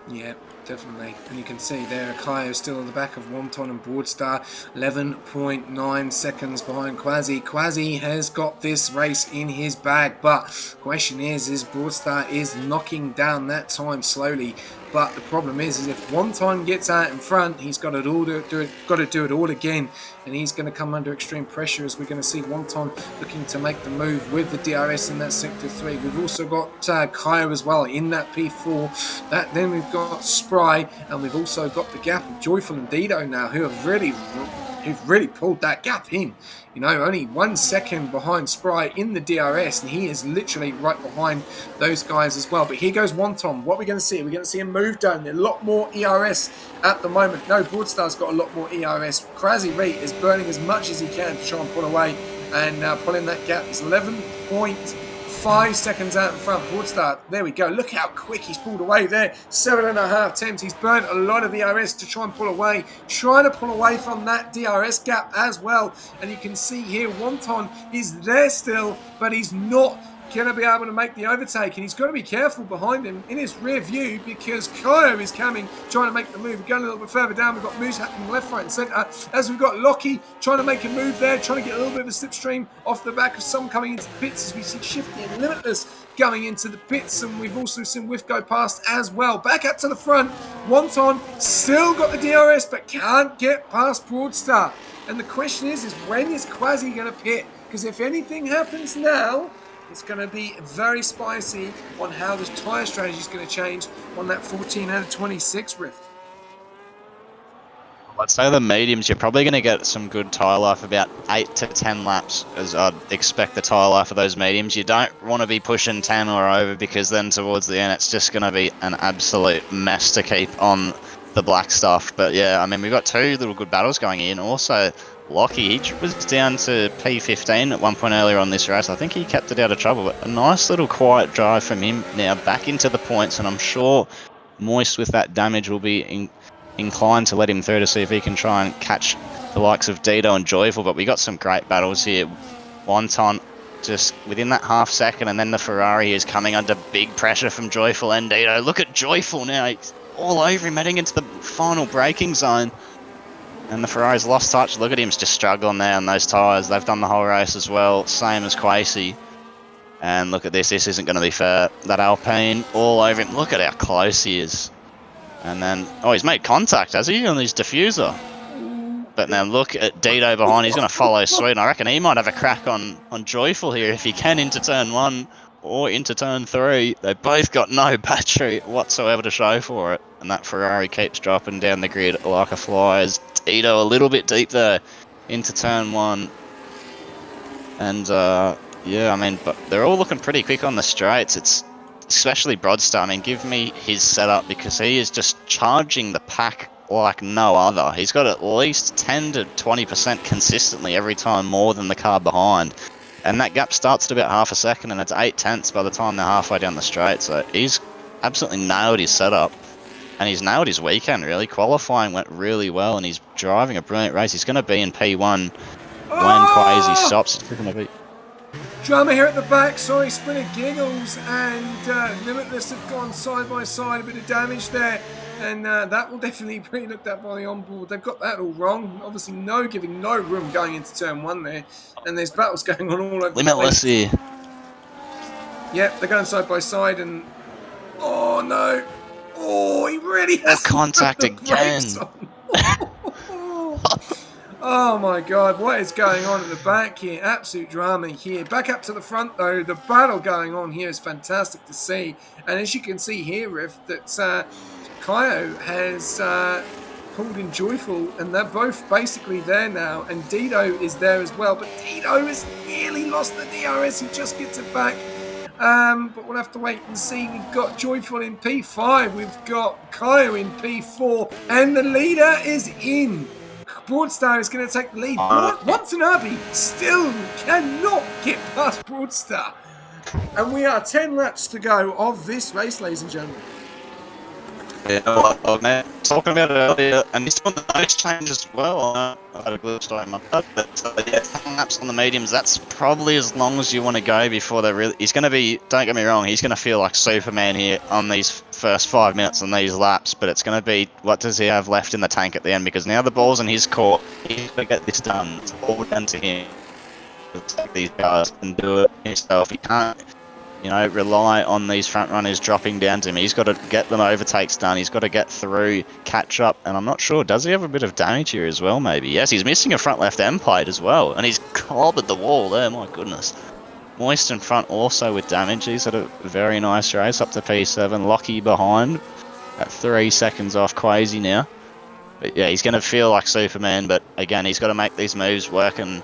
Yeah, definitely. And you can see there, Kyo still at the back of Wonton and Broadstar, 11.9 seconds behind Quasi. Quasi has got this race in his bag, but question is Broadstar is knocking down that time slowly. But the problem is if Wonton gets out in front, he's got to do it all again, and he's going to come under extreme pressure as we're going to see Wonton looking to make the move with the DRS in that sector 3. We've also got Kyo as well in that P4. Then we've got Spry, and we've also got the gap of Joyful and Dido now, who have really pulled that gap in. You know, only 1 second behind Spry in the DRS, and he is literally right behind those guys as well. But here goes Wonton. What are we going to see? We're going to see a move down. A lot more ERS at the moment. No, Broadstar's got a lot more ERS. Crazy Reed is burning as much as he can to try and pull away, and pulling that gap. It's 11.5 seconds out in front. Broadstar, there we go. Look how quick he's pulled away there. 7.5 attempts. He's burnt a lot of ERS to try and pull away. Trying to pull away from that DRS gap as well. And you can see here, Wonton is there still, but he's not going to be able to make the overtake, and he's got to be careful behind him in his rear view because Kyo is coming, trying to make the move. We're going a little bit further down. We've got moves happening left, right and centre as we've got Lockie trying to make a move there, trying to get a little bit of a slipstream off the back of some coming into the pits as we see Shifty and Limitless going into the pits, and we've also seen Whiff go past as well. Back up to the front, Wonton still got the DRS but can't get past Broadstar, and the question is when is Quasi going to pit? Because if anything happens now, it's going to be very spicy on how the tyre strategy is going to change on that 14 out of 26 Rift. Let's say the mediums, you're probably going to get some good tyre life, about 8 to 10 laps, as I'd expect the tyre life of those mediums. You don't want to be pushing 10 or over, because then towards the end it's just going to be an absolute mess to keep on the black stuff. But yeah, I mean, we've got 2 little good battles going in. Also, Lockie, he was down to P15 at one point earlier on this race. I think he kept it out of trouble, but a nice little quiet drive from him now back into the points, and I'm sure Moist with that damage will be inclined to let him through to see if he can try and catch the likes of Dido and Joyful. But we got some great battles here. Wonton just within that half second, and then the Ferrari is coming under big pressure from Joyful and Dido. Look at Joyful now, he's all over him heading into the final braking zone. And the Ferrari's lost touch. Look at him just struggling there on those tyres. They've done the whole race as well, same as Quasi. And look at this isn't going to be fair. That Alpine all over him. Look at how close he is. And then, oh, he's made contact, has he, on his diffuser? But now look at Dido behind. He's going to follow suit. And I reckon he might have a crack on Joyful here if he can into turn 1 or into turn 3. They both got no battery whatsoever to show for it. And that Ferrari keeps dropping down the grid like a fly as Ito a little bit deep there into turn 1. And yeah, I mean, but they're all looking pretty quick on the straights. It's especially Broadstar. I mean, give me his setup because he is just charging the pack like no other. He's got at least 10 to 20% consistently every time more than the car behind. And that gap starts at about half a second, and it's 8/10 by the time they're halfway down the straight. So he's absolutely nailed his setup. And he's nailed his weekend, really. Qualifying went really well, and he's driving a brilliant race. He's going to be in P1 when Quasi stops. It's going to be... Drama here at the back, sorry, Splinter Giggles and Limitless have gone side by side, a bit of damage there, and that will definitely be looked at by the onboard. They've got that all wrong, obviously giving no room going into turn 1 there, and there's battles going on all over Limitless the place. here. Yep, they're going side by side, and oh no, oh, he really has contact again. Oh my god, what is going on at the back here? Absolute drama here. Back up to the front though, the battle going on here is fantastic to see. And as you can see here, Riff, that Kaio has pulled in Joyful, and they're both basically there now. And Dido is there as well, but Dido has nearly lost the DRS. He just gets it back. But we'll have to wait and see. We've got Joyful in P5, we've got Kaio in P4, and the leader is in. Broadstar is going to take the lead. Watanabe still cannot get past Broadstar. And we are 10 laps to go of this race, ladies and gentlemen. Yeah, well, man, talking about it earlier, and he's doing the nose change as well. I had a glitch on my pad, but yeah, 10 laps on the mediums, that's probably as long as you want to go before they're really... He's going to be, don't get me wrong, he's going to feel like Superman here on these first 5 minutes on these laps, but it's going to be, what does he have left in the tank at the end? Because now the ball's in his court, he's going to get this done. It's all down to him. He'll take these guys and do it himself. He can't, you know, rely on these front runners dropping down to him. He's got to get them overtakes done. He's got to get through, catch up, and I'm not sure, does he have a bit of damage here as well, maybe? Yes, he's missing a front left end plate as well, and he's clobbered the wall there, my goodness. Moist in front also with damage. He's had a very nice race up to P7. Lockie behind at 3 seconds off Quasi now. But yeah, he's going to feel like Superman, but again, he's got to make these moves work, and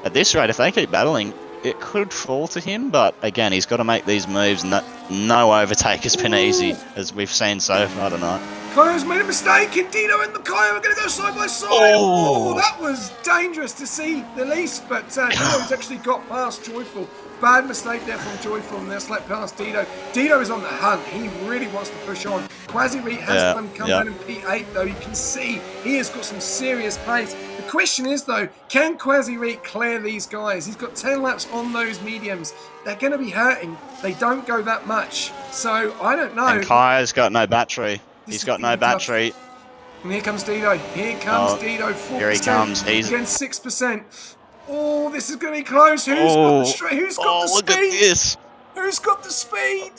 at this rate, if they keep battling, it could fall to him, but again, he's got to make these moves. No overtake has been easy, as we've seen so far tonight. Kaio's made a mistake, and Dino and the Kaio are going to go side by side. Oh, that was dangerous to see the least, but Dino's actually got past Joyful. Bad mistake there from Joyful, and they're slipped past Dido. Dido is on the hunt. He really wants to push on. Quasi-Reet has come down in P8, though. You can see he has got some serious pace. The question is, though, can Quasi-Reet clear these guys? He's got 10 laps on those mediums. They're going to be hurting. They don't go that much. So, I don't know. And Kai's got no battery. He's got no battery. Tough. And here comes Dido. Here comes Dido. 4%. Here he comes. He's against 6%. Oh, this is going to be close. Who's got the straight? Who's got the look speed? At this. Who's got the speed?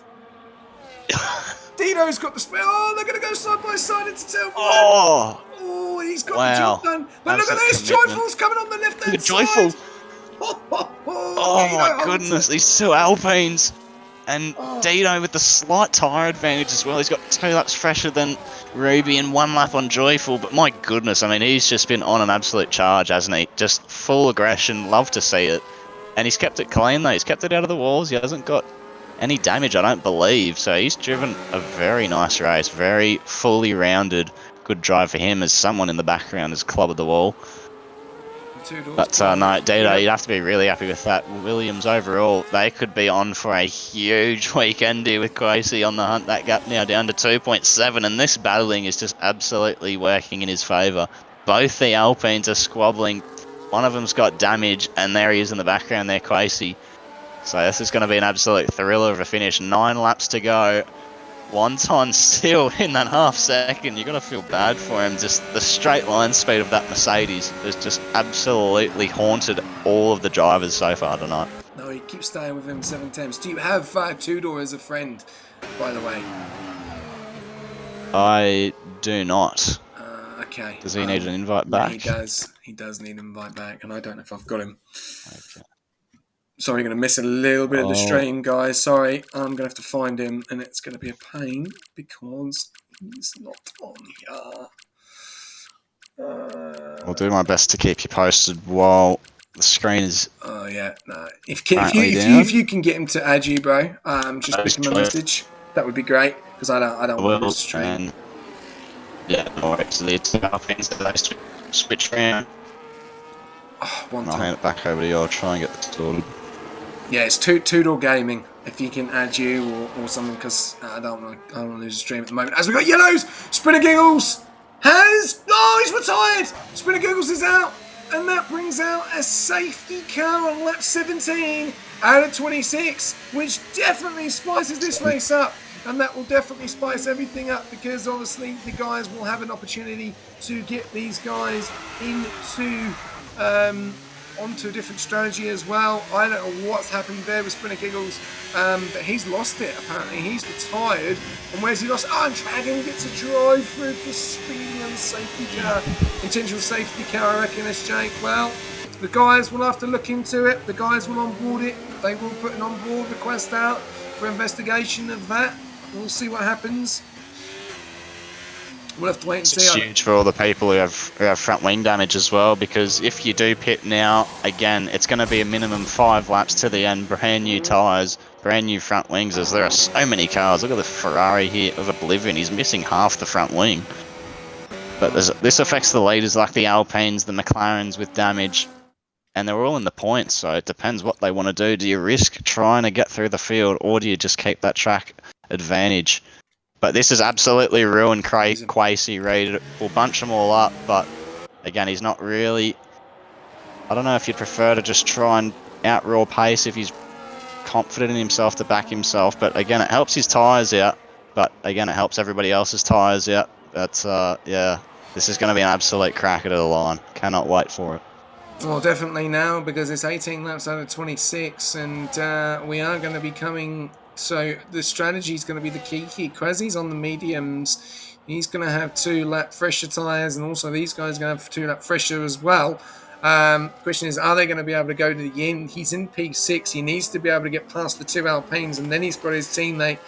Dino's got the speed. Oh, they're going to go side by side into turn 1. Oh, he's got the job done. But look at this. Joyful's coming on the left-hand side. Joyful. Oh my goodness. These two Alpines. And Dino with the slight tyre advantage as well. He's got 2 laps fresher than Ruby and 1 lap on Joyful. But my goodness, I mean, he's just been on an absolute charge, hasn't he? Just full aggression. Love to see it. And he's kept it clean, though. He's kept it out of the walls. He hasn't got any damage, I don't believe. So he's driven a very nice race. Very fully rounded. Good drive for him as someone in the background has clobbered the wall. But no, Dino, you'd have to be really happy with that. Williams overall, they could be on for a huge weekend here with Quasi on the hunt. That gap now down to 2.7, and this battling is just absolutely working in his favour. Both the Alpines are squabbling. One of them's got damage, and there he is in the background there, Quasi. So this is going to be an absolute thriller of a finish. 9 laps to go. Wonton still in that half second. You're going to feel bad for him. Just the straight line speed of that Mercedes has just absolutely haunted all of the drivers so far tonight. No, he keeps staying with him 7 times. Do you have Tudor as a friend, by the way? I do not. Okay. Does he need an invite back? He does. He does need an invite back, and I don't know if I've got him. Okay. Sorry, I'm going to miss a little bit of the stream, guys. Sorry, I'm going to have to find him, and it's going to be a pain because he's not on here. I'll do my best to keep you posted while the screen is Oh yeah, no. If currently you down. if you can get him to add you, bro, just That is pick him a true. message. That would be great because I don't want to lose the stream. And yeah, no worries. So the two Alpines that they switch around. One And I'll time. hand it back over to you. I'll try and get this sorted. Yeah, it's two-door gaming. If he can add you or something, because I don't want to lose the stream at the moment. As we got yellows, Sprinter Giggles he's retired. Sprinter Giggles is out, and that brings out a safety car on lap 17 out of 26, which definitely spices this race up. And that will definitely spice everything up because obviously the guys will have an opportunity to get these guys into onto a different strategy as well. I don't know what's happened there with Sprinter Giggles, but he's lost it apparently. He's retired. And where's he lost? Oh, and Dragon gets a drive through for speeding on the safety car. Intentional safety car, I reckon, SJ. Well, the guys will have to look into it. The guys will onboard it. They will put an onboard request out for investigation of that. We'll see what happens. We'll have to wait and see. It's huge for all the people who have front wing damage as well, because if you do pit now, again, it's going to be a minimum 5 laps to the end, brand new tyres, brand new front wings, as there are so many cars. Look at the Ferrari here of Oblivion, he's missing half the front wing. But this affects the leaders like the Alpines, the McLarens with damage, and they're all in the points, so it depends what they want to do. Do you risk trying to get through the field, or do you just keep that track advantage? But this has absolutely ruined Quasi. Reed will bunch them all up, but again, he's not really... I don't know if you'd prefer to just try and outraw pace if he's confident in himself to back himself, but again, it helps his tyres out, but again, it helps everybody else's tyres out. But yeah, this is going to be an absolute cracker to the line. Cannot wait for it. Well, definitely now, because it's 18 laps out of 26, and we are going to be coming... So the strategy is going to be the key here. Quasi's on the mediums. He's going to have 2 lap fresher tyres, and also these guys are going to have 2 lap fresher as well. Question is, are they going to be able to go to the end? He's in P6. He needs to be able to get past the 2 Alpines, and then he's got his teammate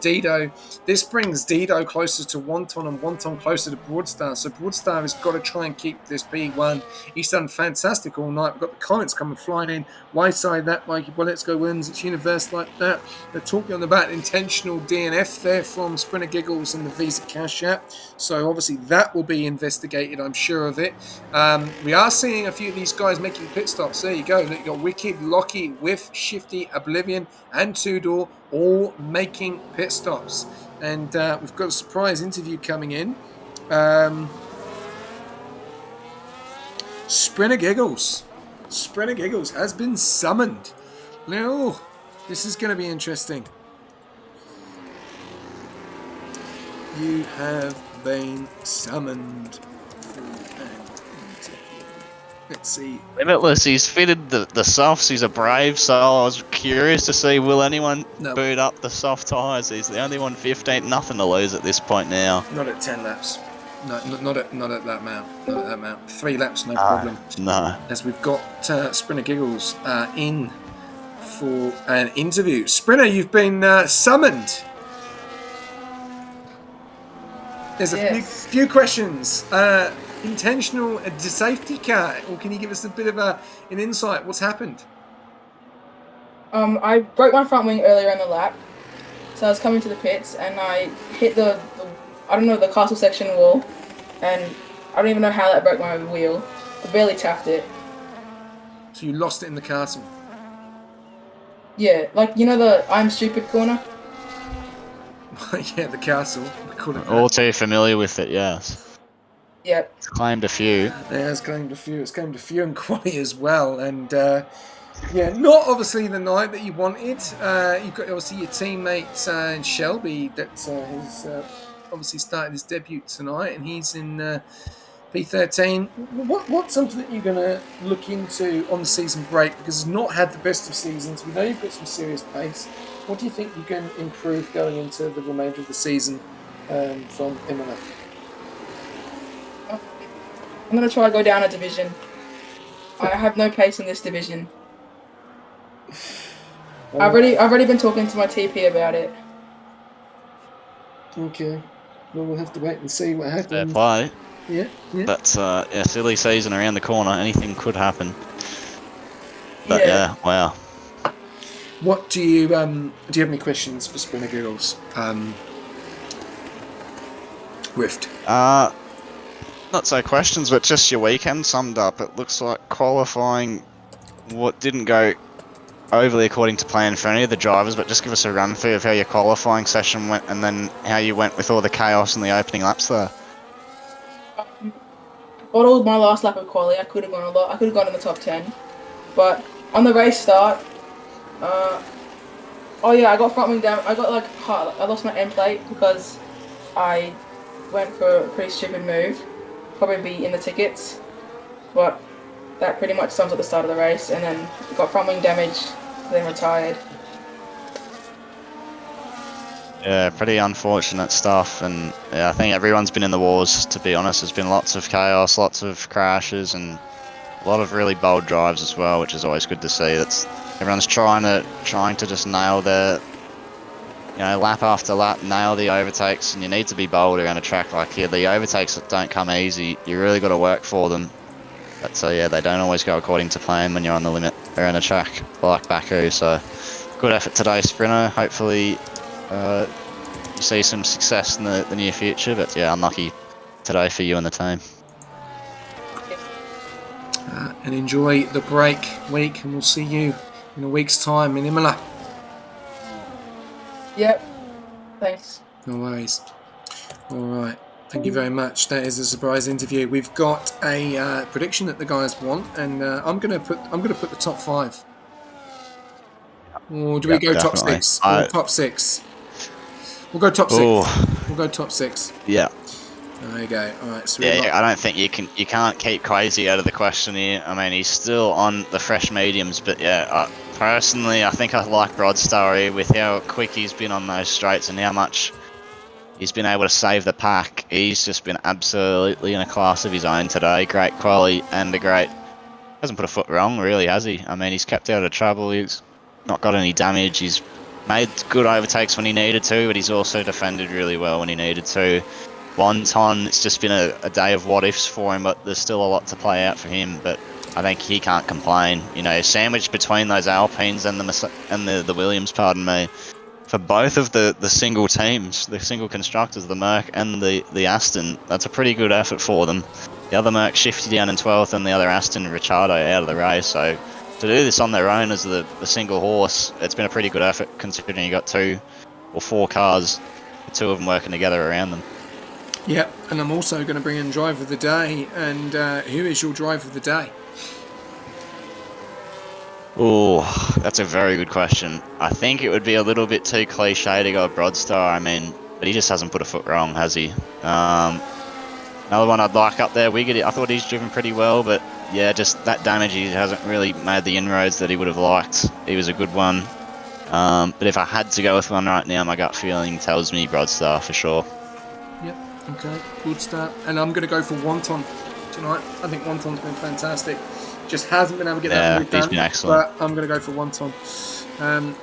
Dido. This brings Dido closer to Wonton and Wonton closer to Broadstar. So Broadstar has got to try and keep this P1. He's done fantastic all night. We've got the comments coming flying in. Why say that, Mikey? Well, let's go wins. It's universe like that. They're talking about intentional DNF there from Sprinter Giggles and the Visa Cash app. So obviously that will be investigated, I'm sure of it. We are seeing a few of these guys making pit stops. There you go. You've got Wicked, Lockie, Whiff, Shifty, Oblivion, and Two Door all making pit stops. And we've got a surprise interview coming in. Sprinter Giggles. Sprinter Giggles has been summoned. Now, this is going to be interesting. You have been summoned for an interview. Let's see. Limitless, he's fitted the softs, he's a brave soul. I was curious to see, will anyone boot up the soft tyres? He's the only one 15, nothing to lose at this point now. Not at 10 laps. No, not at that amount. Not at that amount. 3 laps, no problem. No. As we've got Sprinter Giggles in for an interview. Sprinter, you've been summoned. There's a few questions. Intentional safety car, or can you give us a bit of an insight? What's happened? I broke my front wing earlier in the lap, so I was coming to the pits and I hit the castle section wall, and I don't even know how that broke my wheel. I barely tapped it. So you lost it in the castle? Yeah, like, you know the I'm stupid corner? Yeah, the castle. All too familiar with it, yes. Yep. It's claimed a few. Yeah, it's claimed a few. It's claimed a few in quality as well. And yeah, not obviously the night that you wanted. You've got obviously your teammate Shelby that has obviously started his debut tonight, and he's in P13. What's something that you're going to look into on the season break? Because he's not had the best of seasons. We know you've got some serious pace. What do you think you can improve going into the remainder of the season from MMA? I'm going to try to go down a division. I have no pace in this division. I've already been talking to my TP about it. Okay. Well, we'll have to wait and see what happens. Fair play. Yeah. But yeah, silly season around the corner. Anything could happen. But Yeah. yeah, wow. What do you have any questions for Sprinter Girls? Rift. Not so questions, but just your weekend summed up. It looks like qualifying what didn't go overly according to plan for any of the drivers, but just give us a run through of how your qualifying session went and then how you went with all the chaos in the opening laps there. Bottled my last lap of quali. I could have gone a lot. I could have gone in the top 10, but on the race start, oh yeah, I got front wing down. I got like I lost my end plate because I went for a pretty stupid move. Probably be in the tickets, but that pretty much sums up the start of the race. And then got front wing damage, then retired. Yeah, pretty unfortunate stuff, and yeah, I think everyone's been in the wars, to be honest. There's been lots of chaos, lots of crashes, and a lot of really bold drives as well, which is always good to see. That's everyone's trying to just nail their, lap after lap, nail the overtakes, and you need to be bold around a track like here. The overtakes don't come easy. You really got to work for them. But so yeah, they don't always go according to plan when you're on the limit around a track like Baku. So good effort today, Sprinter. Hopefully you see some success in the near future, but yeah, unlucky today for you and the team. And enjoy the break week, and we'll see you in a week's time in Imola. Yep. Thanks. No worries. All right. Thank you very much. That is a surprise interview. We've got a prediction that the guys want, and I'm gonna put the top 5. Or do we go top 6? Or top 6. We'll go top 6. We'll go top 6. Yeah. There you go. All right. So yeah, I don't think you can't keep Crazy out of the question here. I mean, he's still on the fresh mediums, but yeah, personally, I think I like Broadstar here with how quick he's been on those straights and how much he's been able to save the pack. He's just been absolutely in a class of his own today. Great quality and hasn't put a foot wrong, really, has he? I mean, he's kept out of trouble. He's not got any damage. He's made good overtakes when he needed to, but he's also defended really well when he needed to. Wonton, it's just been a day of what ifs for him, but there's still a lot to play out for him. But I think he can't complain. Sandwiched between those Alpines and the Williams, pardon me, for both of the single teams, the single constructors, the Merc and the Aston, that's a pretty good effort for them. The other Merc shifted down in 12th, and the other Aston, Ricciardo, out of the race. So to do this on their own as the single horse, it's been a pretty good effort considering you got 2 or 4 cars, the 2 of them working together around them. Yep, and I'm also going to bring in driver of the day. And who is your driver of the day? Oh, that's a very good question. I think it would be a little bit too cliche to go Broadstar. I mean, but he just hasn't put a foot wrong, has he? Another one I'd like up there, Wiggity. I thought he's driven pretty well, but yeah, just that damage, he hasn't really made the inroads that he would have liked. He was a good one. But if I had to go with one right now, my gut feeling tells me Broadstar for sure. Yep, okay, good start. And I'm going to go for Wonton tonight. I think Wonton's been fantastic. Just hasn't been able to get that move done. He's been excellent. But I'm going to go for Wonton.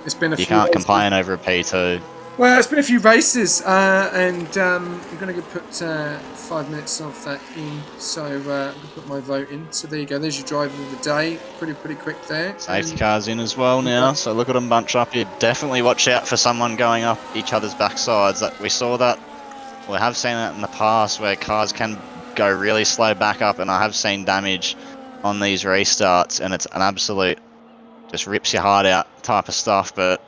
It's been you can't complain over a P2. Well, it's been a few races, and I'm going to put 5 minutes of that in. So I'm going to put my vote in. So there you go. There's your driver of the day. Pretty quick there. Safety cars in as well now. So look at them bunch up here. Definitely watch out for someone going up each other's backsides. We saw that. We have seen that in the past where cars can go really slow back up, and I have seen damage on these restarts, and it's an absolute just rips your heart out type of stuff. But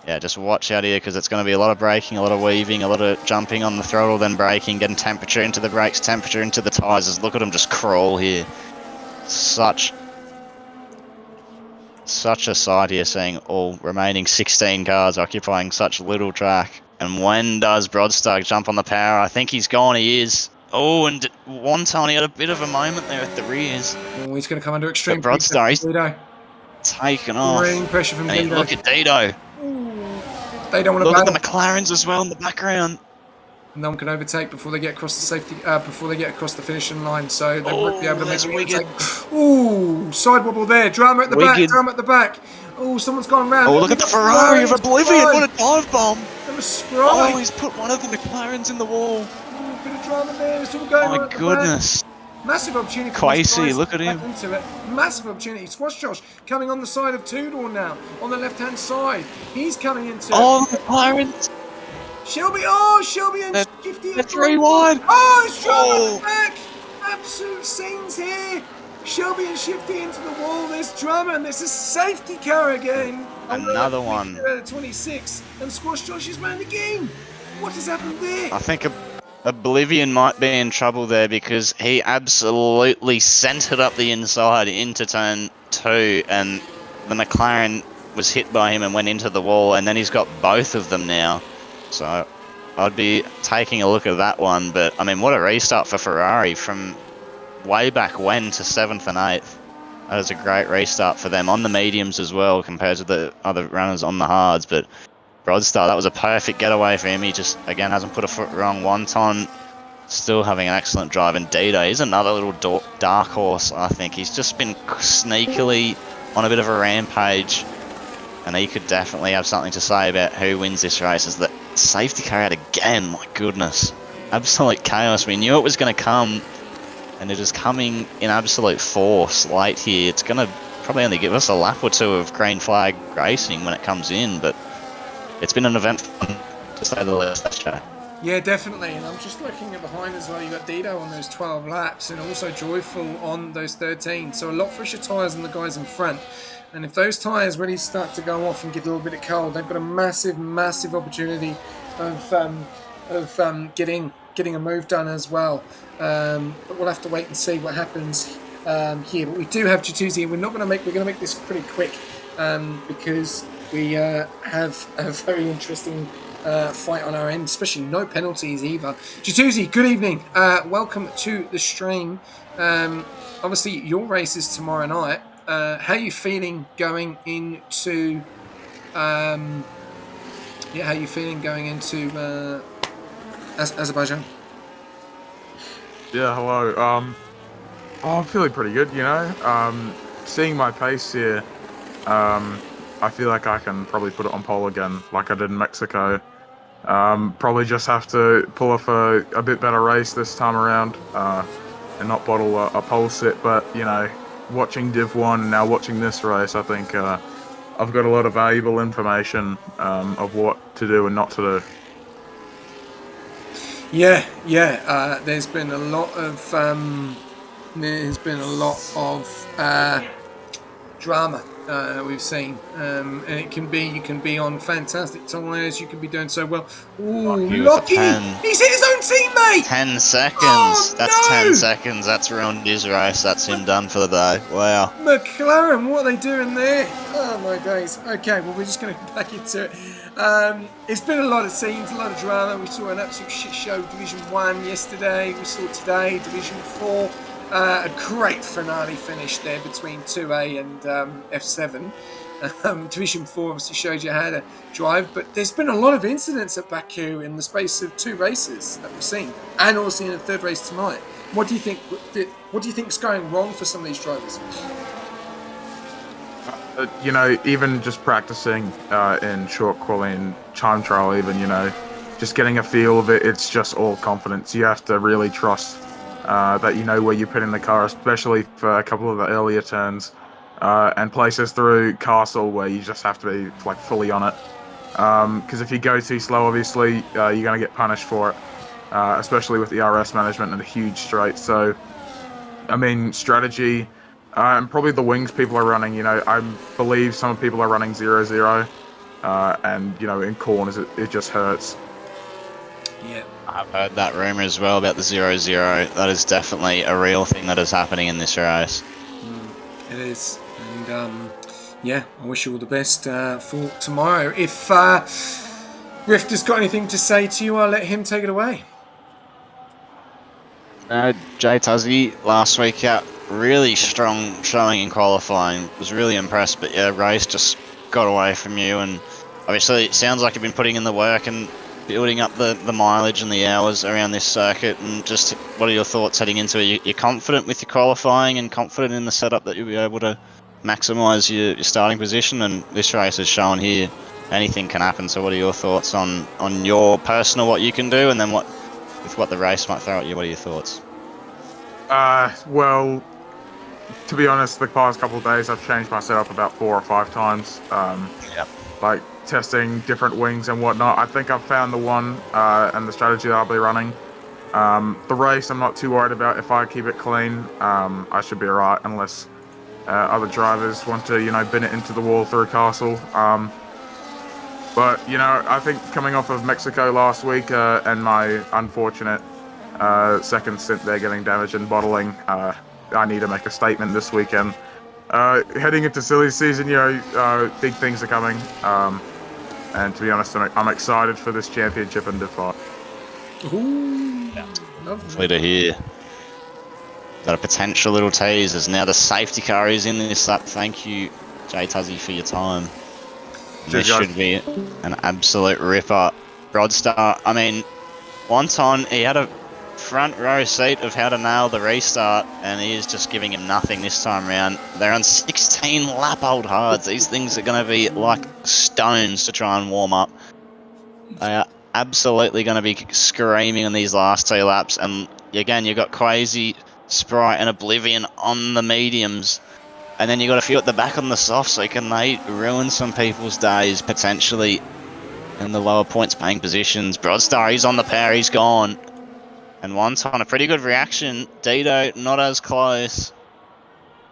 yeah, just watch out here because it's going to be a lot of braking, a lot of weaving, a lot of jumping on the throttle, then braking, getting temperature into the brakes, temperature into the tyres. Look at them just crawl here. Such a sight here, seeing all remaining 16 cars occupying such little track. And when does Broadstar jump on the power? I think he's gone. He is. Oh, and Wonton, he had a bit of a moment there at the rears. Oh, he's going to come under extreme pressure. Broadstar, he's taken off. Pressure from and look at Dito. They don't want to look at the McLarens as well in the background. No one can overtake before they get across the safety, before they get across the finishing line. So they won't be able to make an overtake. Ooh, side wobble there. Drama at the back. Oh, someone's gone round. Oh, look at the Ferrari of Oblivion. What a dive bomb. The a spry. Oh, he's put one of the McLarens in the wall. Oh, bit of drama there. It's all going My on at the back. goodness. Massive opportunity for these Quasey, guys look at back him. into it. Massive opportunity. Squash Josh coming on the side of Tudor now, on the left-hand side. He's coming into Oh, the McLarens. Shelby. Oh, Shelby and They're- Shifty. They're 3 wide. Oh, it's drama Oh. at the back. Absolute scenes here. Shelby and Shifty into the wall. There's drama and there's a safety car again. Another one. 26 and Squash Josh is man again. What has happened there? I think Oblivion might be in trouble there because he absolutely centered up the inside into turn 2 and the McLaren was hit by him and went into the wall, and then he's got both of them now. So I'd be taking a look at that one, but I mean, what a restart for Ferrari from way back when to 7th and 8th. That was a great restart for them on the mediums as well compared to the other runners on the hards, but Broadstar, that was a perfect getaway for him. He just, again, hasn't put a foot wrong. Wonton still having an excellent drive, and Dita, he's another little dark horse, I think. He's just been sneakily on a bit of a rampage, and he could definitely have something to say about who wins this race. As the safety car out again, my goodness. Absolute chaos. We knew it was going to come, and it is coming in absolute force late here. It's going to probably only give us a lap or two of green flag racing when it comes in, but it's been an event to say the least, that show. Yeah, definitely. And I'm just looking at behind as well. You've got Dido on those 12 laps and also Joyful on those 13. So a lot fresher tyres than the guys in front. And if those tyres really start to go off and get a little bit of cold, they've got a massive, massive opportunity of getting a move done as well. But we'll have to wait and see what happens here. But we do have Chituzzi, and we're going to make this pretty quick because we have a very interesting fight on our end, especially no penalties either. Chituzzi, good evening. Welcome to the stream. Obviously, your race is tomorrow night. How are you feeling going into? How are you feeling going into Azerbaijan? Yeah, hello. I'm feeling pretty good, you know. Seeing my pace here, I feel like I can probably put it on pole again, like I did in Mexico. Probably just have to pull off a bit better race this time around, and not bottle a pole sit. But, you know, watching Div 1 and now watching this race, I think I've got a lot of valuable information of what to do and not to do. Yeah. There's been a lot of drama we've seen, and you can be on fantastic tyres. You can be doing so well. Ooh, Lockie! He's hit his own teammate. 10 seconds. Oh, That's no! 10 seconds. That's ruined his race. That's him done for the day. Wow. McLaren, what are they doing there? Oh my days. Okay, well, we're just going to get back into it. It's been a lot of scenes, a lot of drama. We saw an absolute shit show, Division 1 yesterday. We saw today, Division 4. A great finale finish there between 2A and F7. Division 4 obviously showed you how to drive, but there's been a lot of incidents at Baku in the space of 2 races that we've seen, and also in the 3rd race tonight. What do you think? What do you think's going wrong for some of these drivers? You know, even just practicing in short quali and time trial, even, you know, just getting a feel of it, it's just all confidence. You have to really trust that you know where you put in the car, especially for a couple of the earlier turns and places through Castle where you just have to be like fully on it. Because if you go too slow, obviously, you're going to get punished for it, especially with the RS management and a huge straight. So, I mean, strategy and probably the wings people are running, you know, I believe some people are running 0-0 and, you know, in corners it just hurts. Yeah. I've heard that rumour as well about the 0-0. That is definitely a real thing that is happening in this race. It is. And, I wish you all the best for tomorrow. If Rift has got anything to say to you, I'll let him take it away. Jay Tuzzy, last week out, really strong showing in qualifying. Was really impressed, but yeah, race just got away from you. And obviously, it sounds like you've been putting in the work and building up the mileage and the hours around this circuit. And just what are your thoughts heading into it? You're confident with your qualifying and confident in the setup that you'll be able to maximise your starting position, and this race is shown here anything can happen. So what are your thoughts on your personal, what you can do, and then what the race might throw at you? What are your thoughts? Well, to be honest, the past couple of days I've changed my setup about 4 or 5 times. Yep. Like testing different wings and whatnot. I think I've found the one and the strategy that I'll be running. The race I'm not too worried about. If I keep it clean, I should be alright, unless other drivers want to, bin it into the wall through Castle. But, I think coming off of Mexico last week and my unfortunate second stint there getting damaged and bottling, I need to make a statement this weekend. Heading into silly season, big things are coming. And to be honest, I'm excited for this championship and Defy. Ooh, Lovely to hear. Got a potential little tease as now the safety car is in this lap. Thank you, Jay Tuzzy, for your time. This should be an absolute ripper. Broadstar, I mean, Wonton, he had a front row seat of how to nail the restart, and he is just giving him nothing this time around. They're on 16 lap old hards. These things are going to be like stones to try and warm up. They are absolutely going to be screaming in these last 2 laps, and again, you've got Quasi, Sprite and Oblivion on the mediums, and then you got a few at the back on the soft, so can they ruin some people's days potentially in the lower points paying positions. Broadstar, he's on the power, he's gone. And Wonton, a pretty good reaction. Dido, not as close.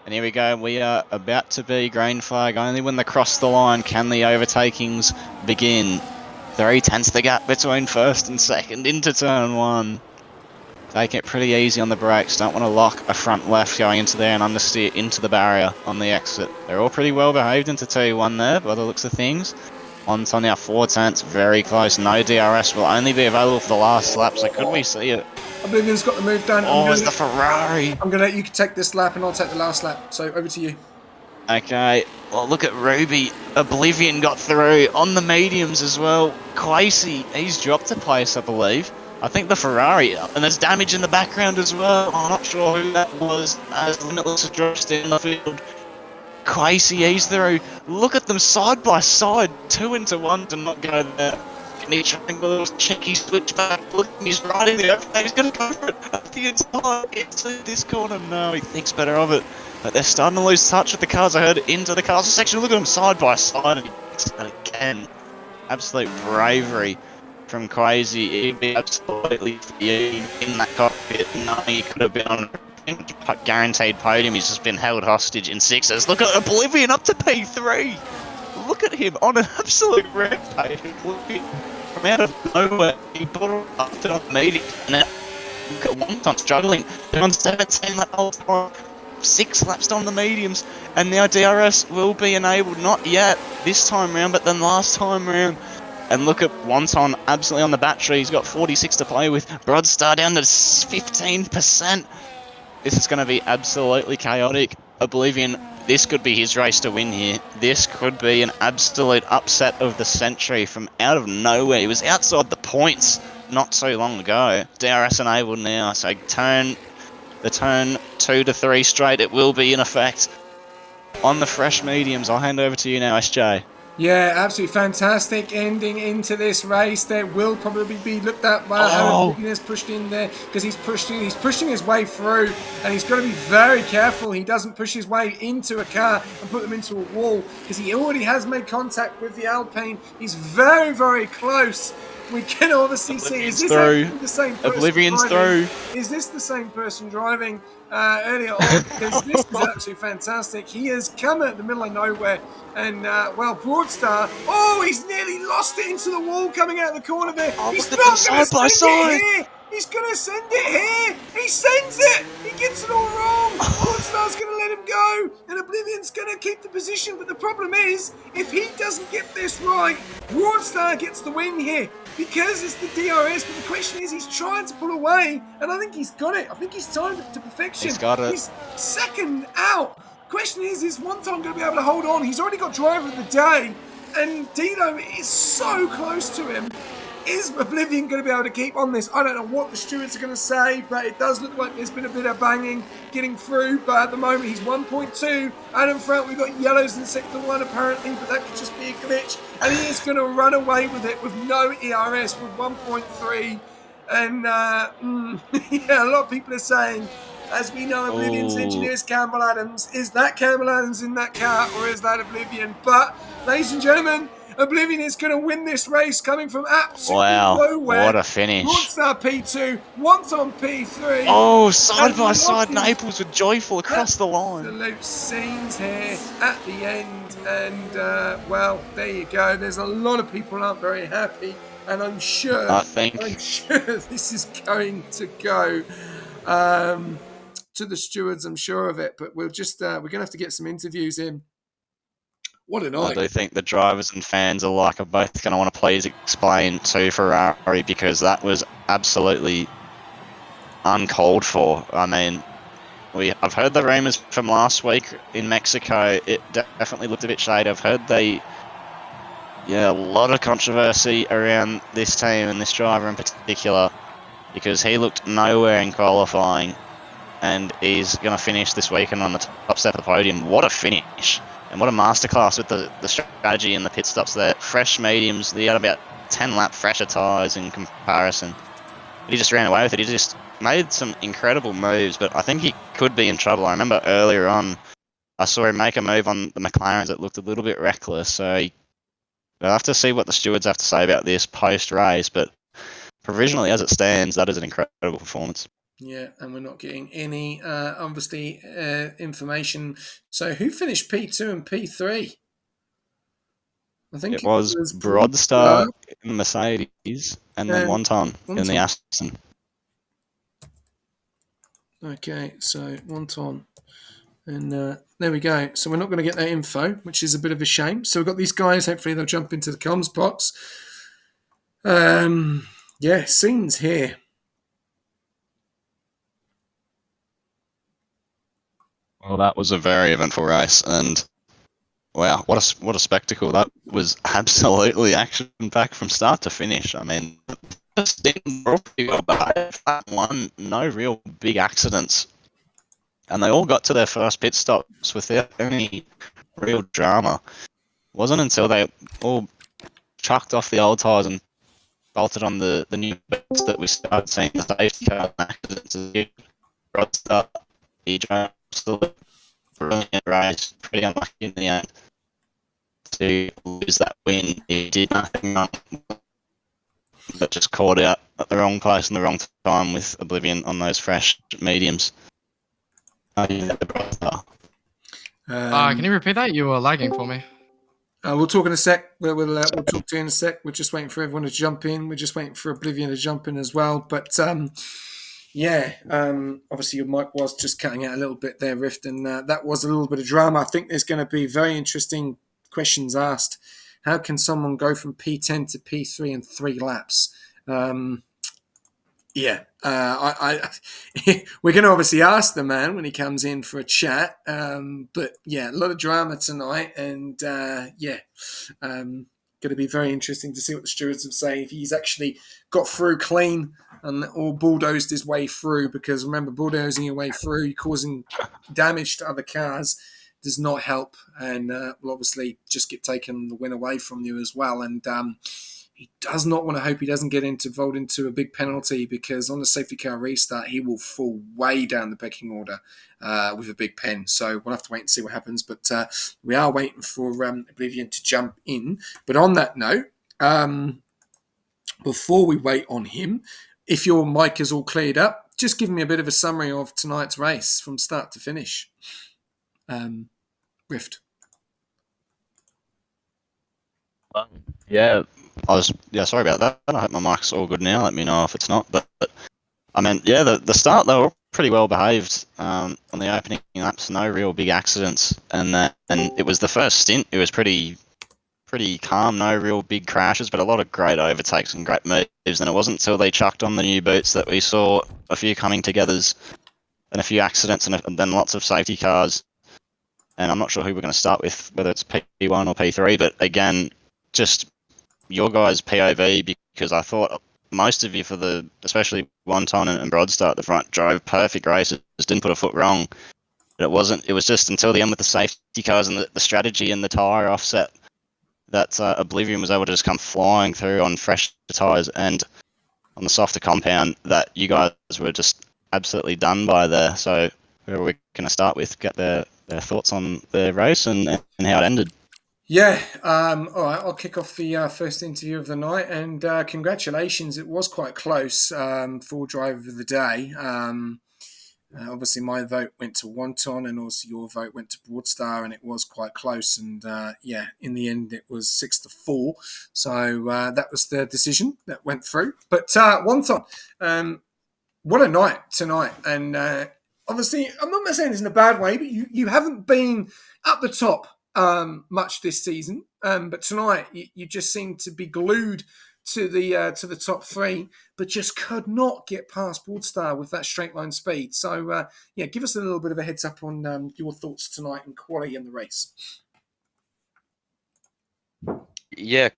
And here we go. We are about to be green flag. Only when they cross the line can the overtakings begin. 3/10 the gap between first and second into turn 1. Take it pretty easy on the brakes. Don't want to lock a front left going into there and understeer into the barrier on the exit. They're all pretty well behaved into T1 there by the looks of things. Wonton now 4/10, very close. No DRS will only be available for the last lap, so could we see it? Oblivion's got the move done. Oh, it's the Ferrari. I'm going to let you take this lap and I'll take the last lap. So over to you. Okay, well look at Ruby. Oblivion got through on the mediums as well. Quasi, he's dropped a place, I believe. I think the Ferrari, and there's damage in the background as well. I'm not sure who that was, as Limitless drops down the field. Quasi, he's through. Look at them side by side, 2 into 1 to not go there. And he's trying a little cheeky switch back. Look, he's riding the overtake. He's going to go for it at the inside into this corner. No, he thinks better of it. But they're starting to lose touch with the cars. I heard into the cars section. Look at them side by side, and he thinks that again. Absolute bravery from Quasi. He'd be absolutely free in that cockpit. No, he could have been on a guaranteed podium. He's just been held hostage in 6s. Look at Oblivion up to P3. Look at him on an absolute rampage. Oblivion from out of nowhere. He brought it up to the meeting. And now look at Wonton struggling. They're on 17 lap old time. 6 laps on the mediums. And now DRS will be enabled. Not yet this time round, but then last time round. And look at Wonton absolutely on the battery. He's got 46 to play with. Broadstar down to 15%. This is going to be absolutely chaotic. Oblivion, this could be his race to win here. This could be an absolute upset of the century from out of nowhere. He was outside the points not so long ago. DRS enabled now, so the turn 2 to 3 straight, it will be in effect on the fresh mediums. I'll hand over to you now, SJ. Yeah, absolutely fantastic ending into this race. There will probably be looked at by how Oblivion pushed in there, because he's pushing his way through, and he's got to be very careful he doesn't push his way into a car and put them into a wall, because he already has made contact with the Alpine. He's very, very close. We can obviously see, is this the same person Oblivion's driving? through. Is this the same person driving earlier on? Because this is absolutely fantastic. He has come out of the middle of nowhere, and Broadstar, he's nearly lost it into the wall coming out of the corner there. He's not going to send it here. He's going to send it here. He sends it. He gets it all wrong. Broadstar's going to let him go, and Oblivion's going to keep the position. But the problem is, if he doesn't get this right, Broadstar gets the win here, because it's the DRS. But the question is, he's trying to pull away, and I think he's got it. I think he's timed it to perfection. He's got it. He's second out. The question is Wonton going to be able to hold on? He's already got driver of the day, and Dino is so close to him. Is Oblivion going to be able to keep on this? I don't know what the stewards are going to say, but it does look like there's been a bit of banging getting through. But at the moment, he's 1.2. And in front, we've got yellows in sector 1, apparently, but that could just be a glitch. And he is going to run away with it with no ERS with 1.3. And yeah, a lot of people are saying, as we know, Oblivion's engineer is Campbell Adams. Is that Campbell Adams in that car, or is that Oblivion? But, ladies and gentlemen, Oblivion is going to win this race, coming from absolutely nowhere. What a finish. Monster P2, once on P3. Oh, side by side, Naples with joyful across the line. Absolute scenes here at the end. And, well, there you go. There's a lot of people aren't very happy. And I'm sure this is going to go to the stewards. I'm sure of it. But we'll just we're going to have to get some interviews in. What an I do think the drivers and fans alike are both going to want to please explain to Ferrari, because that was absolutely uncalled for. I mean, I've heard the rumours from last week in Mexico. It definitely looked a bit shady. I've heard a lot of controversy around this team and this driver in particular, because he looked nowhere in qualifying, and he's going to finish this weekend on the top step of the podium. What a finish! And what a masterclass with the strategy and the pit stops there. Fresh mediums, he had about 10 lap fresher tyres in comparison. But he just ran away with it. He just made some incredible moves, but I think he could be in trouble. I remember earlier on, I saw him make a move on the McLarens that looked a little bit reckless. So we'll have to see what the stewards have to say about this post-race, but provisionally as it stands, that is an incredible performance. Yeah, and we're not getting any, obviously, information. So who finished P2 and P3? I think it was Broadstar in the Mercedes and then Wonton in the Aston. Okay, so Wonton. And there we go. So we're not going to get that info, which is a bit of a shame. So we've got these guys. Hopefully they'll jump into the comms box. Yeah, scenes here. Well, that was a very eventful race, and wow, what a spectacle! That was absolutely action-packed from start to finish. I mean, just pretty well behaved. One, no real big accidents, and they all got to their first pit stops without any real drama. It wasn't until they all chucked off the old tyres and bolted on the new bits that we started seeing the safety car accidents. Rodstar, he drove absolutely brilliant race, pretty unlucky in the end to lose that win. He did nothing wrong, but just caught out at the wrong place and the wrong time with Oblivion on those fresh mediums. Can you repeat that? You were lagging for me. We'll talk in a sec. We'll talk to you in a sec. We're just waiting for everyone to jump in. We're just waiting for Oblivion to jump in as well. But obviously your mic was just cutting out a little bit there, Rift, and that was a little bit of drama. I think there's going to be very interesting questions asked. How can someone go from P10 to P3 in 3 laps? We're going to obviously ask the man when he comes in for a chat. But yeah, a lot of drama tonight, and going to be very interesting to see what the stewards will say if he's actually got through clean or bulldozed his way through. Because remember, bulldozing your way through, causing damage to other cars, does not help, and will obviously just get taken the win away from you as well. And he does not want to hope he doesn't get involved into a big penalty, because on the safety car restart, he will fall way down the pecking order with a big pen. So we'll have to wait and see what happens. But we are waiting for Oblivion to jump in. But on that note, before we wait on him, if your mic is all cleared up, just give me a bit of a summary of tonight's race from start to finish. Rift. Sorry about that. I hope my mic's all good now. Let me know if it's not. But I mean, the start, they were pretty well behaved on the opening laps. No real big accidents, and it was the first stint. It was pretty calm. No real big crashes, but a lot of great overtakes and great moves. And it wasn't until they chucked on the new boots that we saw a few coming togethers and a few accidents, and then lots of safety cars. And I'm not sure who we're going to start with, whether it's P1 or P3. But again, just your guys' POV, because I thought most of you especially Wonton and Broadstar at the front drove perfect races, didn't put a foot wrong. But it was just until the end with the safety cars and the strategy and the tyre offset that Oblivion was able to just come flying through on fresh tyres and on the softer compound that you guys were just absolutely done by there. So whoever we're going to start with, get their thoughts on the race and how it ended. Yeah, all right, I'll kick off the first interview of the night, and congratulations, it was quite close for driver of the day. Obviously, my vote went to Wonton, and also your vote went to Broadstar, and it was quite close. And in the end, it was 6-4. So that was the decision that went through. But Wonton, what a night tonight! And obviously, I'm not saying this in a bad way, but you haven't been up the top much this season. But tonight, you just seem to be glued to the top three, but just could not get past Broadstar with that straight line speed. So give us a little bit of a heads up on your thoughts tonight and quality in the race. Yeah,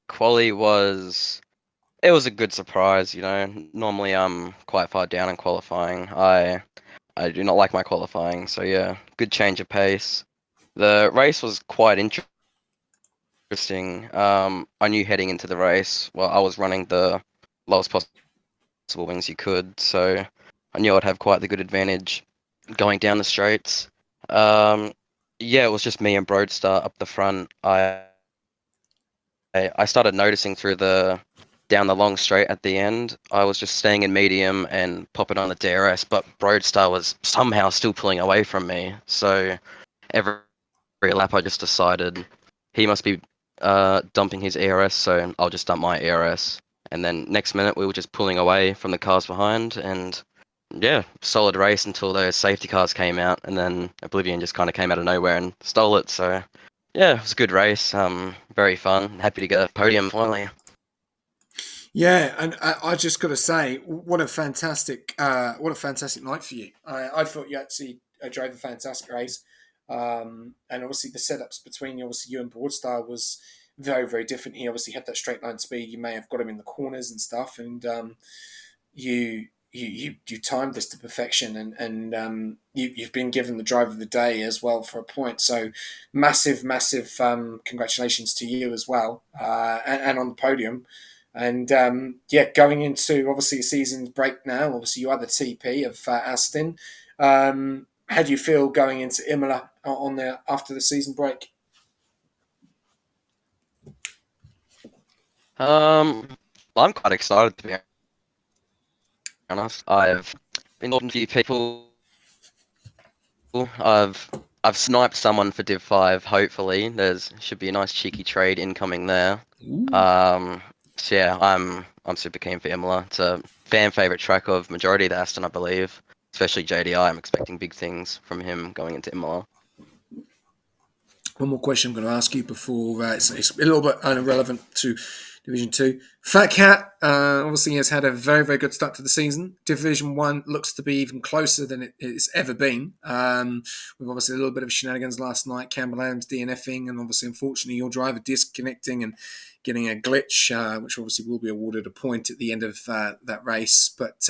quali was a good surprise. Normally I'm quite far down in qualifying. I do not like my qualifying, so yeah, good change of pace. The race was quite interesting. I knew heading into the race, well, I was running the lowest possible wings you could, so I knew I'd have quite the good advantage going down the straights. It was just me and Broadstar up the front. I started noticing down the long straight at the end, I was just staying in medium and popping on the DRS, but Broadstar was somehow still pulling away from me. So every lap I just decided he must be dumping his ERS, so I'll just dump my ERS. And then next minute we were just pulling away from the cars behind, and yeah, solid race until those safety cars came out, and then Oblivion just kind of came out of nowhere and stole it. So yeah, it was a good race. Very fun. Happy to get a podium finally. Yeah, and I just got to say, what a fantastic night for you. I thought you actually drove a fantastic race, and obviously the setups between you and Broadstar was very, very different. He obviously had that straight line speed. You may have got him in the corners and stuff, and you timed this to perfection, and you've been given the driver of the day as well for a point. So massive congratulations to you as well, and on the podium. And going into obviously a season's break now. Obviously, you are the TP of Aston. How do you feel going into Imola after the season break? I'm quite excited, to be honest. I've been talking to a few people. I've sniped someone for Div 5. Hopefully, should be a nice cheeky trade incoming there. So yeah, I'm super keen for Imola. It's a fan favorite track of majority of the Aston, I believe. Especially JDI. I'm expecting big things from him going into Imola. One more question I'm going to ask you before it's a little bit irrelevant to Division 2. Fat Cat obviously has had a very, very good start to the season. Division 1 looks to be even closer than it's ever been. With obviously a little bit of shenanigans last night, Campbell Adams DNFing, and obviously, unfortunately, your driver disconnecting and getting a glitch, which obviously will be awarded a point at the end of that race. But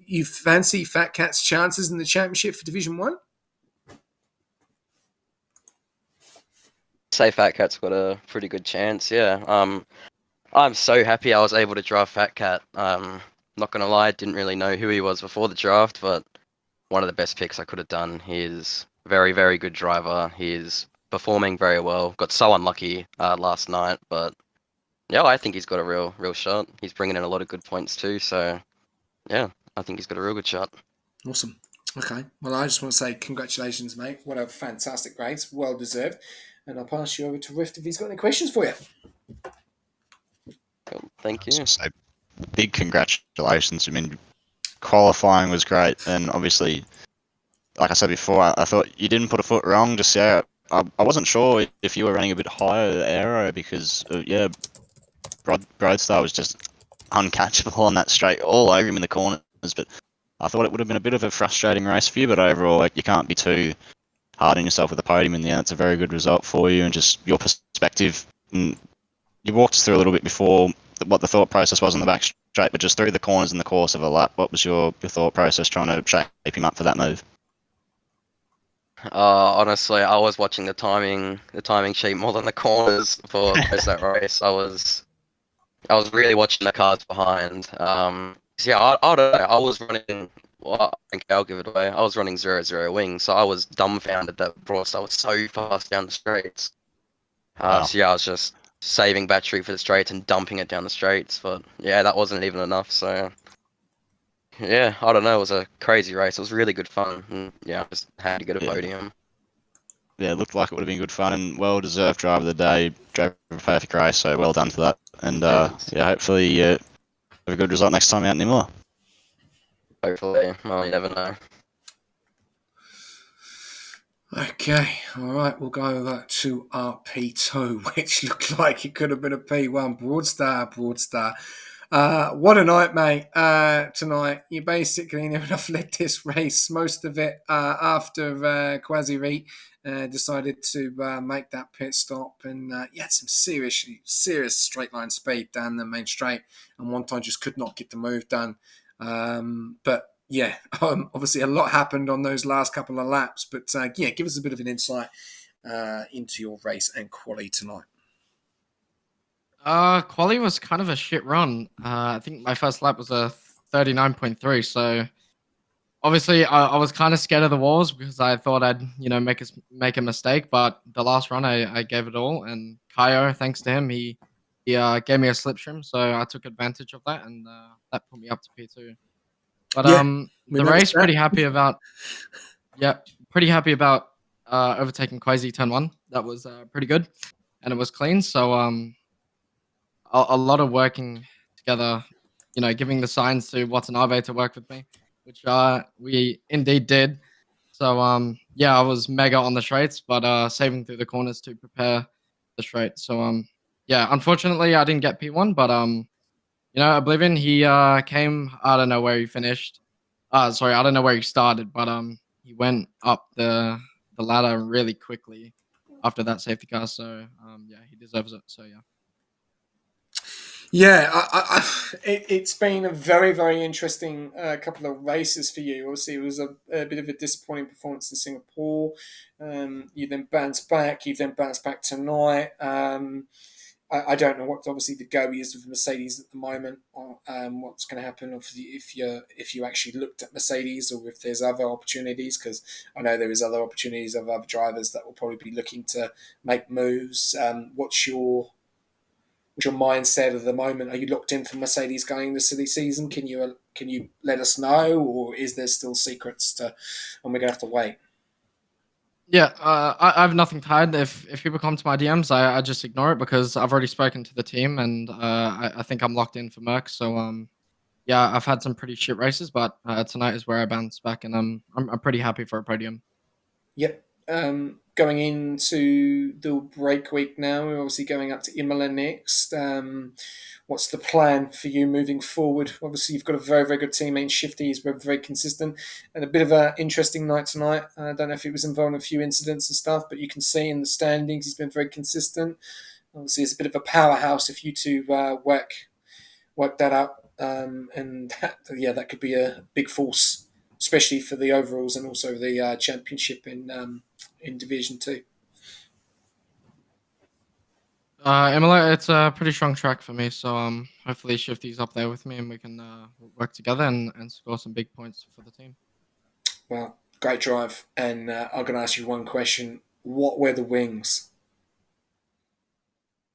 you fancy Fat Cat's chances in the championship for Division 1? Say Fat Cat's got a pretty good chance, yeah. I'm so happy I was able to draft Fat Cat. Not gonna lie, didn't really know who he was before the draft, but one of the best picks I could have done. He's very, very good driver. He's performing very well. Got so unlucky last night, but yeah, I think he's got a real shot. He's bringing in a lot of good points too, so yeah, I think he's got a real good shot. Awesome. Okay, well, I just want to say congratulations, mate. What a fantastic race. Well deserved. And I'll pass you over to Rift if he's got any questions for you. Cool. Thank you. So, big congratulations. I mean, qualifying was great, and obviously, like I said before, I thought you didn't put a foot wrong. Just I wasn't sure if you were running a bit higher aero because Broadstar was just uncatchable on that straight, all over him in the corners. But I thought it would have been a bit of a frustrating race for you. But overall, you can't be too hard on yourself with the podium in the end. It's a very good result for you, and just your perspective. You walked us through a little bit before what the thought process was on the back straight, but just through the corners in the course of a lap, what was your thought process trying to shape him up for that move? Honestly, I was watching the timing sheet more than the corners for most of that race. I was really watching the cars behind. So yeah, I don't know. I was running. Well, I think I'll give it away. I was running 0-0 wings, so I was dumbfounded that Broadstar was so fast down the straights. Wow. So yeah, I was just saving battery for the straights and dumping it down the straights. But yeah, that wasn't even enough. So yeah, I don't know. It was a crazy race. It was really good fun. And yeah, I just had to get a podium. Yeah, it looked like it would have been good fun and well-deserved driver of the day. Drove a perfect race, so well done for that. And yeah, hopefully have a good result next time out in Imola. Hopefully, well, you never know. Okay, all right, we'll go to our P2, which looked like it could have been a P1. Broadstar. What a night, mate. Tonight, you basically never enough led this race, most of it after Quasi-Reet decided to make that pit stop. And you had some serious straight line speed down the main straight. And one time just could not get the move done. But yeah, obviously a lot happened on those last couple of laps. But yeah, give us a bit of an insight into your race and quali tonight. Quali was kind of a shit run. I think my first lap was a 39.3, so obviously I was kind of scared of the walls because I thought I'd, make a mistake, but the last run I gave it all, and Kaio, thanks to him, he gave me a slipstream, so I took advantage of that, and that put me up to P2. But Yeah, the race, pretty happy about overtaking Quasi turn 1. That was pretty good, and it was clean, so a lot of working together, giving the signs to Watanabe to work with me, which we indeed did. So yeah, I was mega on the straights, but saving through the corners to prepare the straight. So yeah, unfortunately I didn't get P1, but Oblivion, he came, I don't know where he finished. Sorry, I don't know where he started, but he went up the ladder really quickly after that safety car. So yeah, he deserves it. So yeah. Yeah, it's been a very, very interesting couple of races for you. Obviously, it was a bit of a disappointing performance in Singapore. You then bounced back. You've then bounced back tonight. I don't know what obviously the go is with Mercedes at the moment, or what's going to happen if you actually looked at Mercedes, or if there's other opportunities, because I know there is other opportunities of other drivers that will probably be looking to make moves. What's your mindset at the moment? Are you locked in for Mercedes going into silly season? Can you let us know, or is there still secrets and we're gonna have to wait? Yeah, I have nothing tied. If people come to my DMs, I just ignore it because I've already spoken to the team, and I think I'm locked in for Merc. So yeah, I've had some pretty shit races, but tonight is where I bounce back, and I'm pretty happy for a podium. Yep. Going into the break week now, we're obviously going up to Imola next. What's the plan for you moving forward? Obviously, you've got a very, very good teammate. Shifty is very, very consistent, and a bit of an interesting night tonight. I don't know if it was involved in a few incidents and stuff, but you can see in the standings he's been very consistent. Obviously, it's a bit of a powerhouse if you two work that up, and that could be a big force, especially for the overalls and also the championship in Division 2. Imola, it's a pretty strong track for me, so hopefully Shifty's up there with me, and we can work together and score some big points for the team. Well, great drive, and I'm going to ask you one question. What were the wings?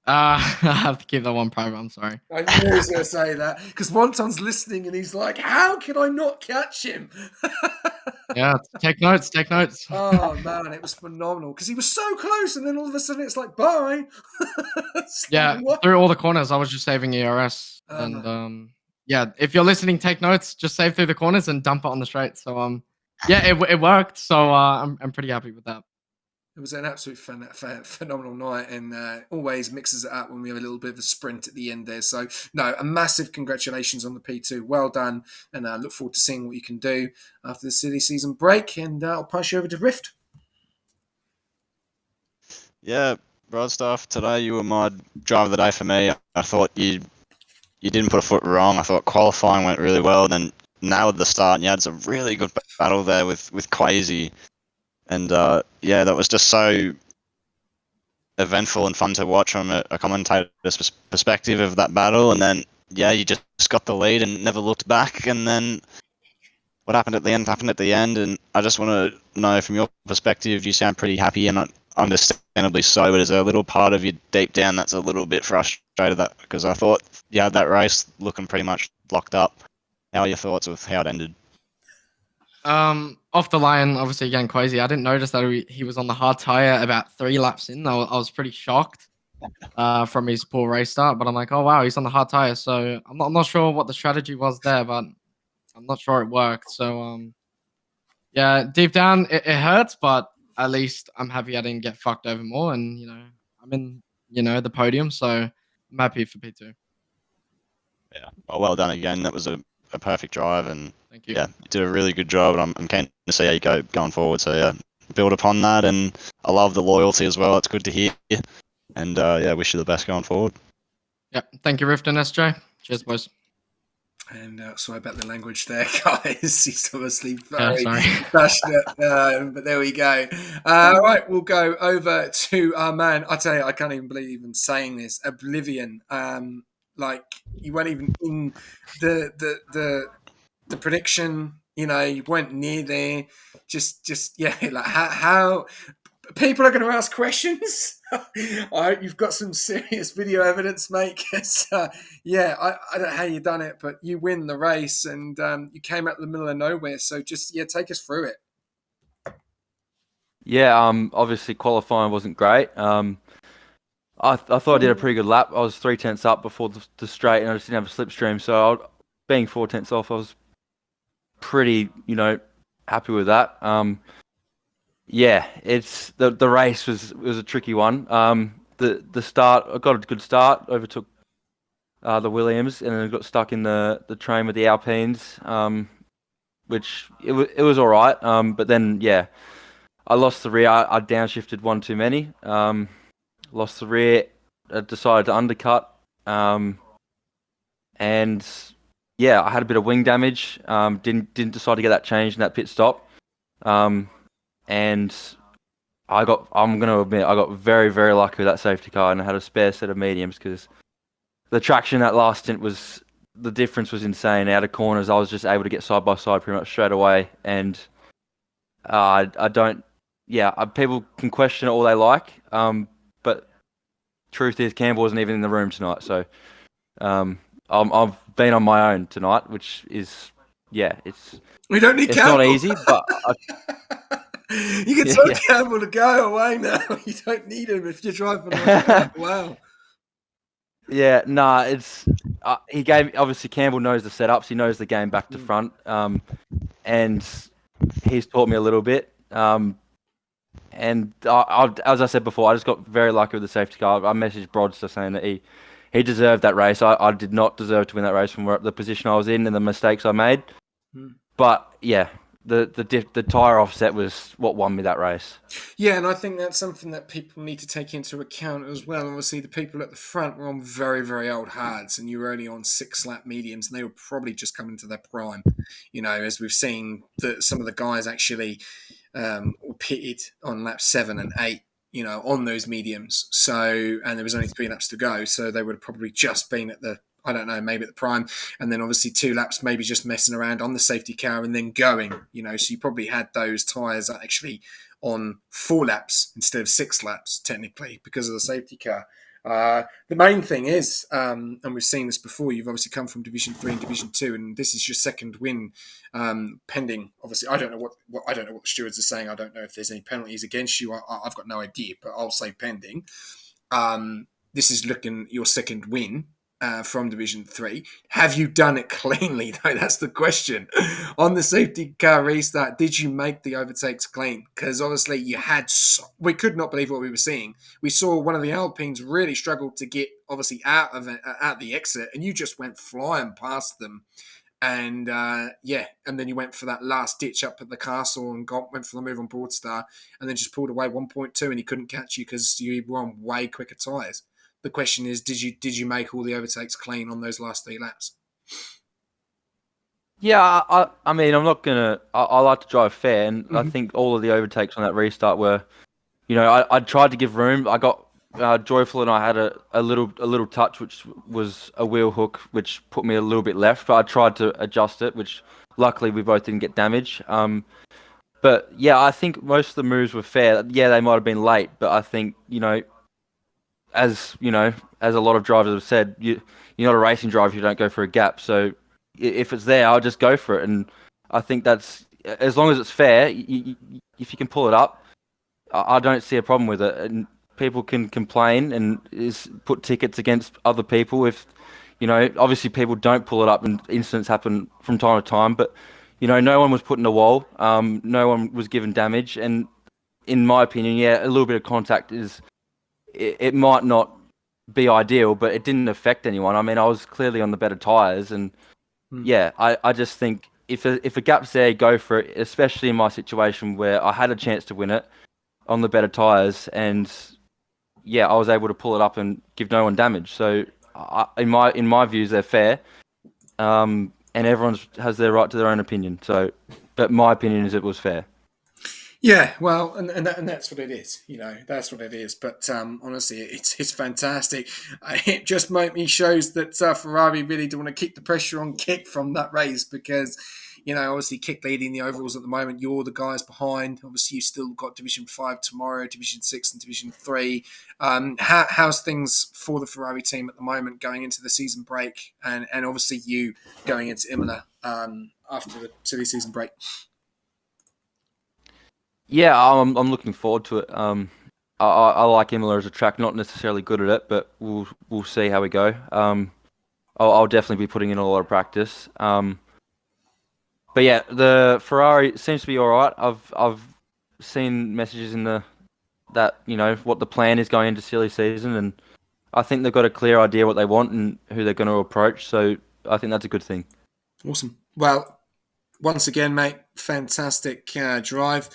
I have to keep that one private. I'm sorry. I knew he was going to say that because Wonton's listening and he's like, "How can I not catch him?" Yeah, take notes. Take notes. Oh man, it was phenomenal because he was so close, and then all of a sudden it's like, "Bye." Yeah, through all the corners, I was just saving ERS, and yeah, if you're listening, take notes. Just save through the corners and dump it on the straight. So yeah, it worked. So I'm pretty happy with that. It was an absolute phenomenal night, and always mixes it up when we have a little bit of a sprint at the end there. So, no, a massive congratulations on the P2. Well done, and I look forward to seeing what you can do after the silly season break. And I'll pass you over to Rift. Yeah, Broadstaff, today you were my driver of the day for me. I thought you you didn't put a foot wrong. I thought qualifying went really well. Then nailed the start, and you had some really good battle there with Quasi. And yeah, that was just so eventful and fun to watch from a commentator's perspective of that battle. And then yeah, you just got the lead and never looked back. And then what happened at the end happened at the end. And I just want to know from your perspective, you sound pretty happy and understandably so, but is there a little part of you deep down that's a little bit frustrated that because I thought you had that race looking pretty much locked up. How are your thoughts with how it ended? Off the line, obviously again, Quasi. I didn't notice that he was on the hard tire about 3 laps in. I was pretty shocked from his poor race start, but I'm like, oh wow, he's on the hard tire. So I'm not sure what the strategy was there, but I'm not sure it worked. So yeah, deep down it hurts, but at least I'm happy I didn't get fucked over more, and I'm in the podium, so I'm happy for P2. Yeah, well done again. That was a perfect drive, and Thank you. yeah, you did a really good job, and I'm keen to see how you go going forward. So yeah, build upon that, and I love the loyalty as well. It's good to hear, and yeah, wish you the best going forward. Yeah, thank you, Rift and SJ. Cheers, boys. And sorry about the language there, guys. He's obviously very sorry. passionate, but there we go. Right, we'll go over to our man. I tell you, I can't even believe even saying this. Oblivion. Like you weren't even in the prediction. You weren't near there. Just yeah. Like how people are going to ask questions. You've got some serious video evidence, mate. Yeah, I don't know how you done it, but you win the race, and you came out of the middle of nowhere. So just take us through it. Yeah, obviously qualifying wasn't great. I thought I did a pretty good lap. I was 3/10 up before the straight, and I just didn't have a slipstream. So being 4/10 off, I was pretty, happy with that. Yeah, it's the race was a tricky one. The start, I got a good start, overtook the Williams, and then I got stuck in the train with the Alpines, which it was all right. But then yeah, I lost the rear. I downshifted one too many. Lost the rear. Decided to undercut. And yeah, I had a bit of wing damage. Didn't decide to get that changed in that pit stop. And I'm going to admit, I got very, very lucky with that safety car, and I had a spare set of mediums because the traction that last stint the difference was insane. Out of corners, I was just able to get side by side pretty much straight away. And I don't, people can question it all they like, but truth is, Campbell wasn't even in the room tonight. So I've been on my own tonight, which is, We don't need it's Campbell. not easy, but you can tell Campbell to go away now. You don't need him if you're driving around. Wow. Yeah, nah, it's he gave obviously Campbell knows the setups, he knows the game back to front, and he's taught me a little bit. And as I said before, I just got very lucky with the safety car. I messaged Brodster saying that he deserved that race. I did not deserve to win that race from the position I was in and the mistakes I made. But yeah, the tyre offset was what won me that race. Yeah, and I think that's something that people need to take into account as well. Obviously, the people at the front were on very, very old hards, and you were only on 6-lap mediums, and they were probably just coming to their prime. As we've seen, some of the guys actually were pitted on lap 7 and 8. On those mediums. So, and there was only 3 laps to go, so they would have probably just been at the, I don't know, maybe at the prime, and then obviously 2 laps, maybe just messing around on the safety car and then going. So you probably had those tyres actually on 4 laps instead of 6 laps, technically, because of the safety car. The main thing is, and we've seen this before, you've obviously come from Division 3 and Division 2, and this is your second win, pending. Obviously, I don't know what the stewards are saying. I don't know if there's any penalties against you. I've got no idea, but I'll say pending. This is looking your second win from Division 3. Have you done it cleanly, though? That's the question. On the safety car restart, did you make the overtakes clean? Because obviously you had... we could not believe what we were seeing. We saw one of the Alpines really struggle to get, obviously, out the exit, and you just went flying past them. And, and then you went for that last ditch up at the castle and went for the move on Broadstar, and then just pulled away 1.2, and he couldn't catch you because you were on way quicker tyres. the question is, did you make all the overtakes clean on those last 3 laps? Yeah, I mean, I'm not gonna. I like to drive fair, and I think all of the overtakes on that restart were, I tried to give room. I got Joyful, and I had a little touch, which was a wheel hook, which put me a little bit left. But I tried to adjust it, which luckily we both didn't get damage. But yeah, I think most of the moves were fair. Yeah, they might have been late, but I think as as a lot of drivers have said, you're not a racing driver if you don't go for a gap. So if it's there, I'll just go for it. And I think that's, as long as it's fair, if you can pull it up, I don't see a problem with it. And people can complain and put tickets against other people if, obviously people don't pull it up and incidents happen from time to time. But, no one was put in a wall. No one was given damage. And in my opinion, yeah, a little bit of contact it might not be ideal, but it didn't affect anyone. I mean, I was clearly on the better tyres, and yeah, I just think if a gap's there, go for it, especially in my situation where I had a chance to win it on the better tyres, and yeah, I was able to pull it up and give no one damage. So in my views, they're fair, and everyone has their right to their own opinion. So, but my opinion is it was fair. Yeah, well, and that's what it is. That's what it is. But honestly, it's fantastic. It just shows that Ferrari really do want to keep the pressure on Kick from that race because, obviously Kick leading the overalls at the moment. You're the guys behind. Obviously, you've still got Division 5 tomorrow, Division 6 and Division 3. How's things for the Ferrari team at the moment going into the season break? And obviously you going into Imola after the silly season break? Yeah, I'm looking forward to it. I like Imola as a track, not necessarily good at it, but we'll see how we go. I'll definitely be putting in a lot of practice. But yeah, the Ferrari seems to be all right. I've seen messages in that what the plan is going into silly season, and I think they've got a clear idea what they want and who they're going to approach. So I think that's a good thing. Awesome. Well, once again, mate, fantastic drive.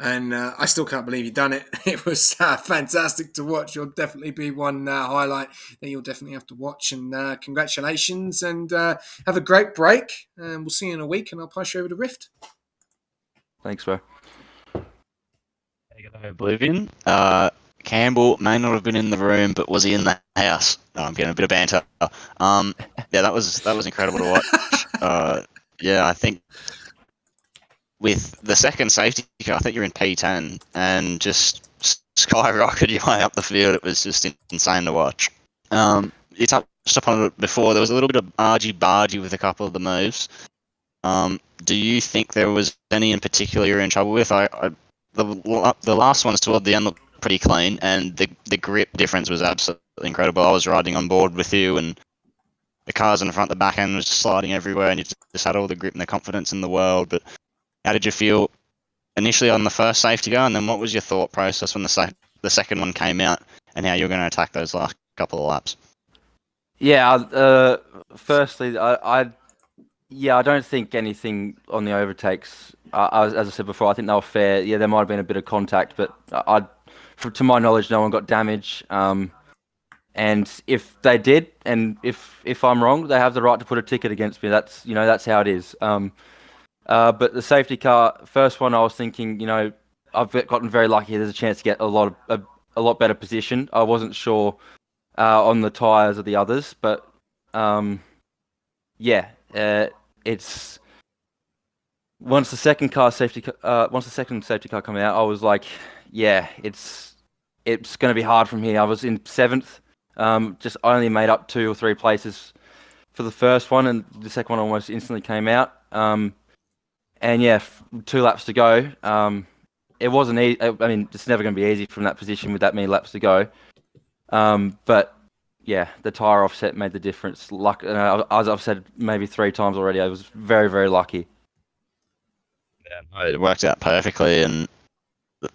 And I still can't believe you've done it. It was fantastic to watch. You'll definitely be one highlight that you'll definitely have to watch. And congratulations and have a great break. And we'll see you in a week and I'll pass you over to Rift. Thanks, bro. Oblivion. Campbell may not have been in the room, but was he in the house? No, I'm getting a bit of banter. Yeah, that was incredible to watch. Yeah, I think with the second safety car, I think you're in P10 and just skyrocketed your way up the field. It was just insane to watch. You touched upon it before. There was a little bit of argy-bargy with a couple of the moves. Do you think there was any in particular you're in trouble with? The last ones toward the end looked pretty clean, and the grip difference was absolutely incredible. I was riding on board with you, and the cars in the front, the back end was just sliding everywhere, and you just had all the grip and the confidence in the world. But how did you feel initially on the first safety car, and then what was your thought process when the second one came out, and how you were going to attack those last couple of laps? Yeah, firstly, I don't think anything on the overtakes, as I said before, I think they were fair. Yeah, there might have been a bit of contact, but to my knowledge, no one got damage. And if they did, and if I'm wrong, they have the right to put a ticket against me. That's that's how it is. But the safety car, first one, I was thinking, I've gotten very lucky. There's a chance to get a lot better position. I wasn't sure on the tyres of the others, but it's once the second safety car came out, I was like, yeah, it's going to be hard from here. I was in 7th, just only made up 2 or 3 places for the first one, and the second one almost instantly came out. And yeah, 2 laps to go. It wasn't easy. I mean, it's never going to be easy from that position with that many laps to go. But yeah, the tyre offset made the difference. Luck, as I've said maybe 3 times already, I was very, very lucky. Yeah, it worked out perfectly, and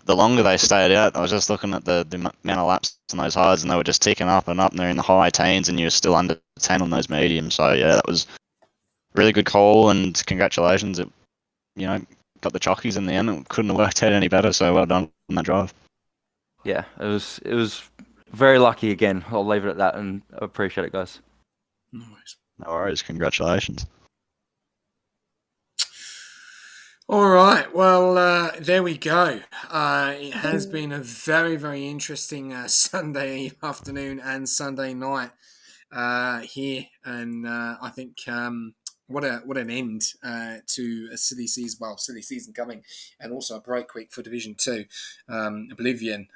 the longer they stayed out, I was just looking at the amount of laps on those highs, and they were just ticking up and up, and they're in the high teens, and you're still under 10 on those mediums. So yeah, that was a really good call, and congratulations. It, got the chockies in the end. It couldn't have worked out any better, so well done on that drive. Yeah, it was very lucky again. I'll leave it at that, and I appreciate it, guys. Nice. No worries. Congratulations. All right, well, there we go. It has been a very, very interesting Sunday afternoon and Sunday night here, and I think what an end to a silly season. Well, silly season coming, and also a break week for Division 2. Oblivion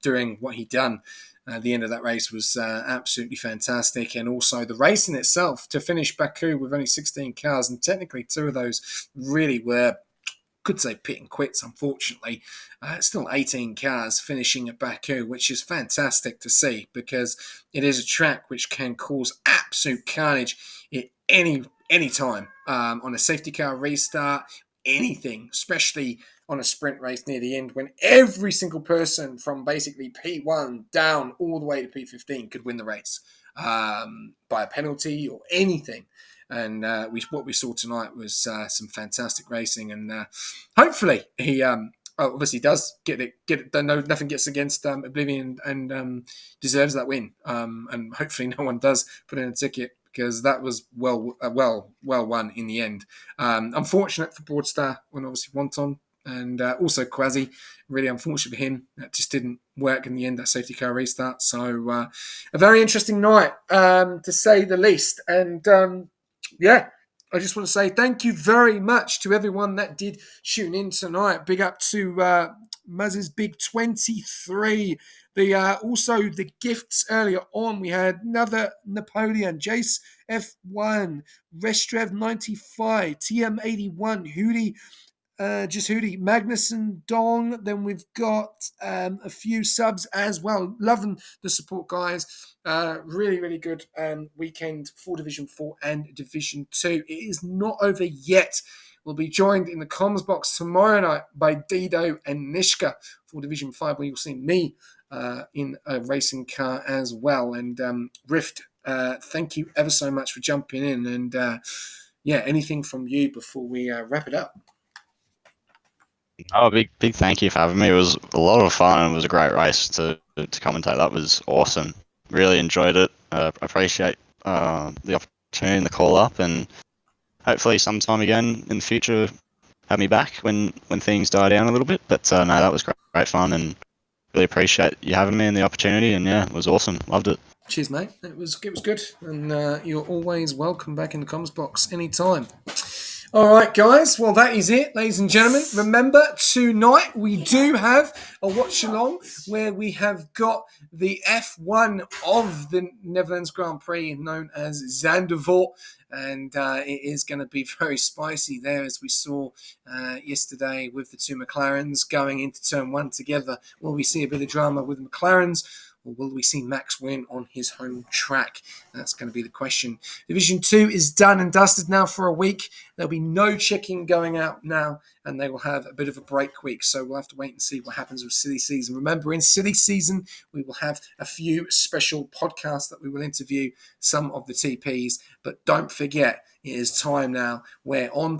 doing what he done. The end of that race was absolutely fantastic, and also the race in itself to finish Baku with only 16 cars, and technically 2 of those really were, could say, pit and quits, unfortunately. Still 18 cars finishing at Baku, which is fantastic to see, because it is a track which can cause absolute carnage at any time on a safety car restart, anything, especially on a sprint race near the end, when every single person from basically P1 down all the way to P15 could win the race by a penalty or anything. And what we saw tonight was some fantastic racing, and hopefully he obviously does get it. No, nothing gets against Oblivion, and deserves that win. And hopefully no one does put in a ticket, because that was well won in the end. Unfortunate for Broadstar when obviously Wonton and also Quasi. Really unfortunate for him. That just didn't work in the end, that safety car restart. So a very interesting night, to say the least. And yeah, I just want to say thank you very much to everyone that did tune in tonight. Big up to Maz's Big 23. Also the gifts earlier on. We had another Napoleon, Jace F1, Restrev 95, TM81, Hootie. Just Hootie, Magnuson, Dong. Then we've got a few subs as well. Loving the support, guys. Really, really good weekend for Division 4 and Division 2. It is not over yet. We'll be joined in the comms box tomorrow night by Dido and Nishka for Division 5, where you'll see me in a racing car as well. And Rift, thank you ever so much for jumping in. And yeah, anything from you before we wrap it up? Oh, big thank you for having me. It was a lot of fun. It was a great race to commentate. That was awesome. Really enjoyed it. Appreciate the opportunity and the call up, and hopefully sometime again in the future have me back when things die down a little bit. But no, that was great fun, and really appreciate you having me and the opportunity. And yeah, it was awesome. Loved it. Cheers, mate. It was good, and you're always welcome back in the comms box anytime. All right, guys. Well, that is it, ladies and gentlemen. Remember, tonight we do have a watch-along where we have got the F1 of the Netherlands Grand Prix, known as Zandvoort. And it is going to be very spicy there, as we saw yesterday with the 2 McLarens going into Turn 1 together. Will we see a bit of drama with the McLarens, or will we see Max win on his home track? That's going to be the question. Division 2 is done and dusted now for a week. There'll be no checking going out now, and they will have a bit of a break week. So we'll have to wait and see what happens with silly season. Remember, in silly season, we will have a few special podcasts that we will interview some of the TPs. But don't forget, it is time now where on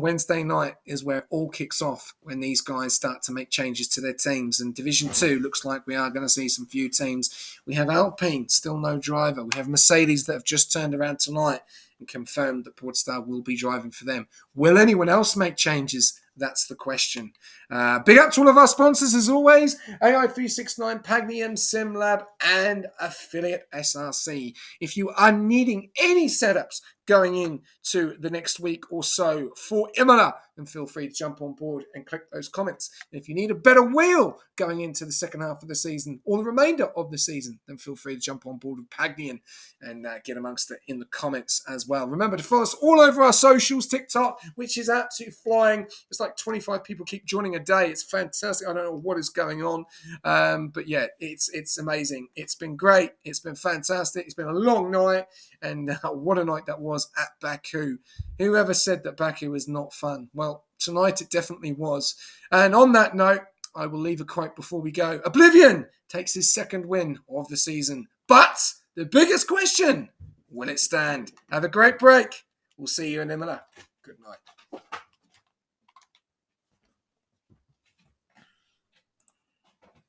Wednesday night is where it all kicks off, when these guys start to make changes to their teams. And Division 2 looks like we are going to see some few teams. We have Alpine, still no driver. We have Mercedes that have just turned around tonight and confirmed that Portstar will be driving for them. Will anyone else make changes? That's the question. Big up to all of our sponsors, as always. AI369, Pagnium, SimLab, and Affiliate SRC. If you are needing any setups going into the next week or so for Imola, then feel free to jump on board and click those comments. And if you need a better wheel going into the second half of the season or the remainder of the season, then feel free to jump on board with Pagnium and get amongst it in the comments as well. Remember to follow us all over our socials, TikTok, which is absolutely flying. It's like 25 people keep joining a day. It's fantastic. I don't know what is going on. But yeah, it's amazing. It's been great. It's been fantastic. It's been a long night. And what a night that was at Baku. Whoever said that Baku was not fun? Well, tonight it definitely was. And on that note, I will leave a quote before we go. Oblivion takes his second win of the season. But the biggest question, will it stand? Have a great break. We'll see you in Imola. Good night.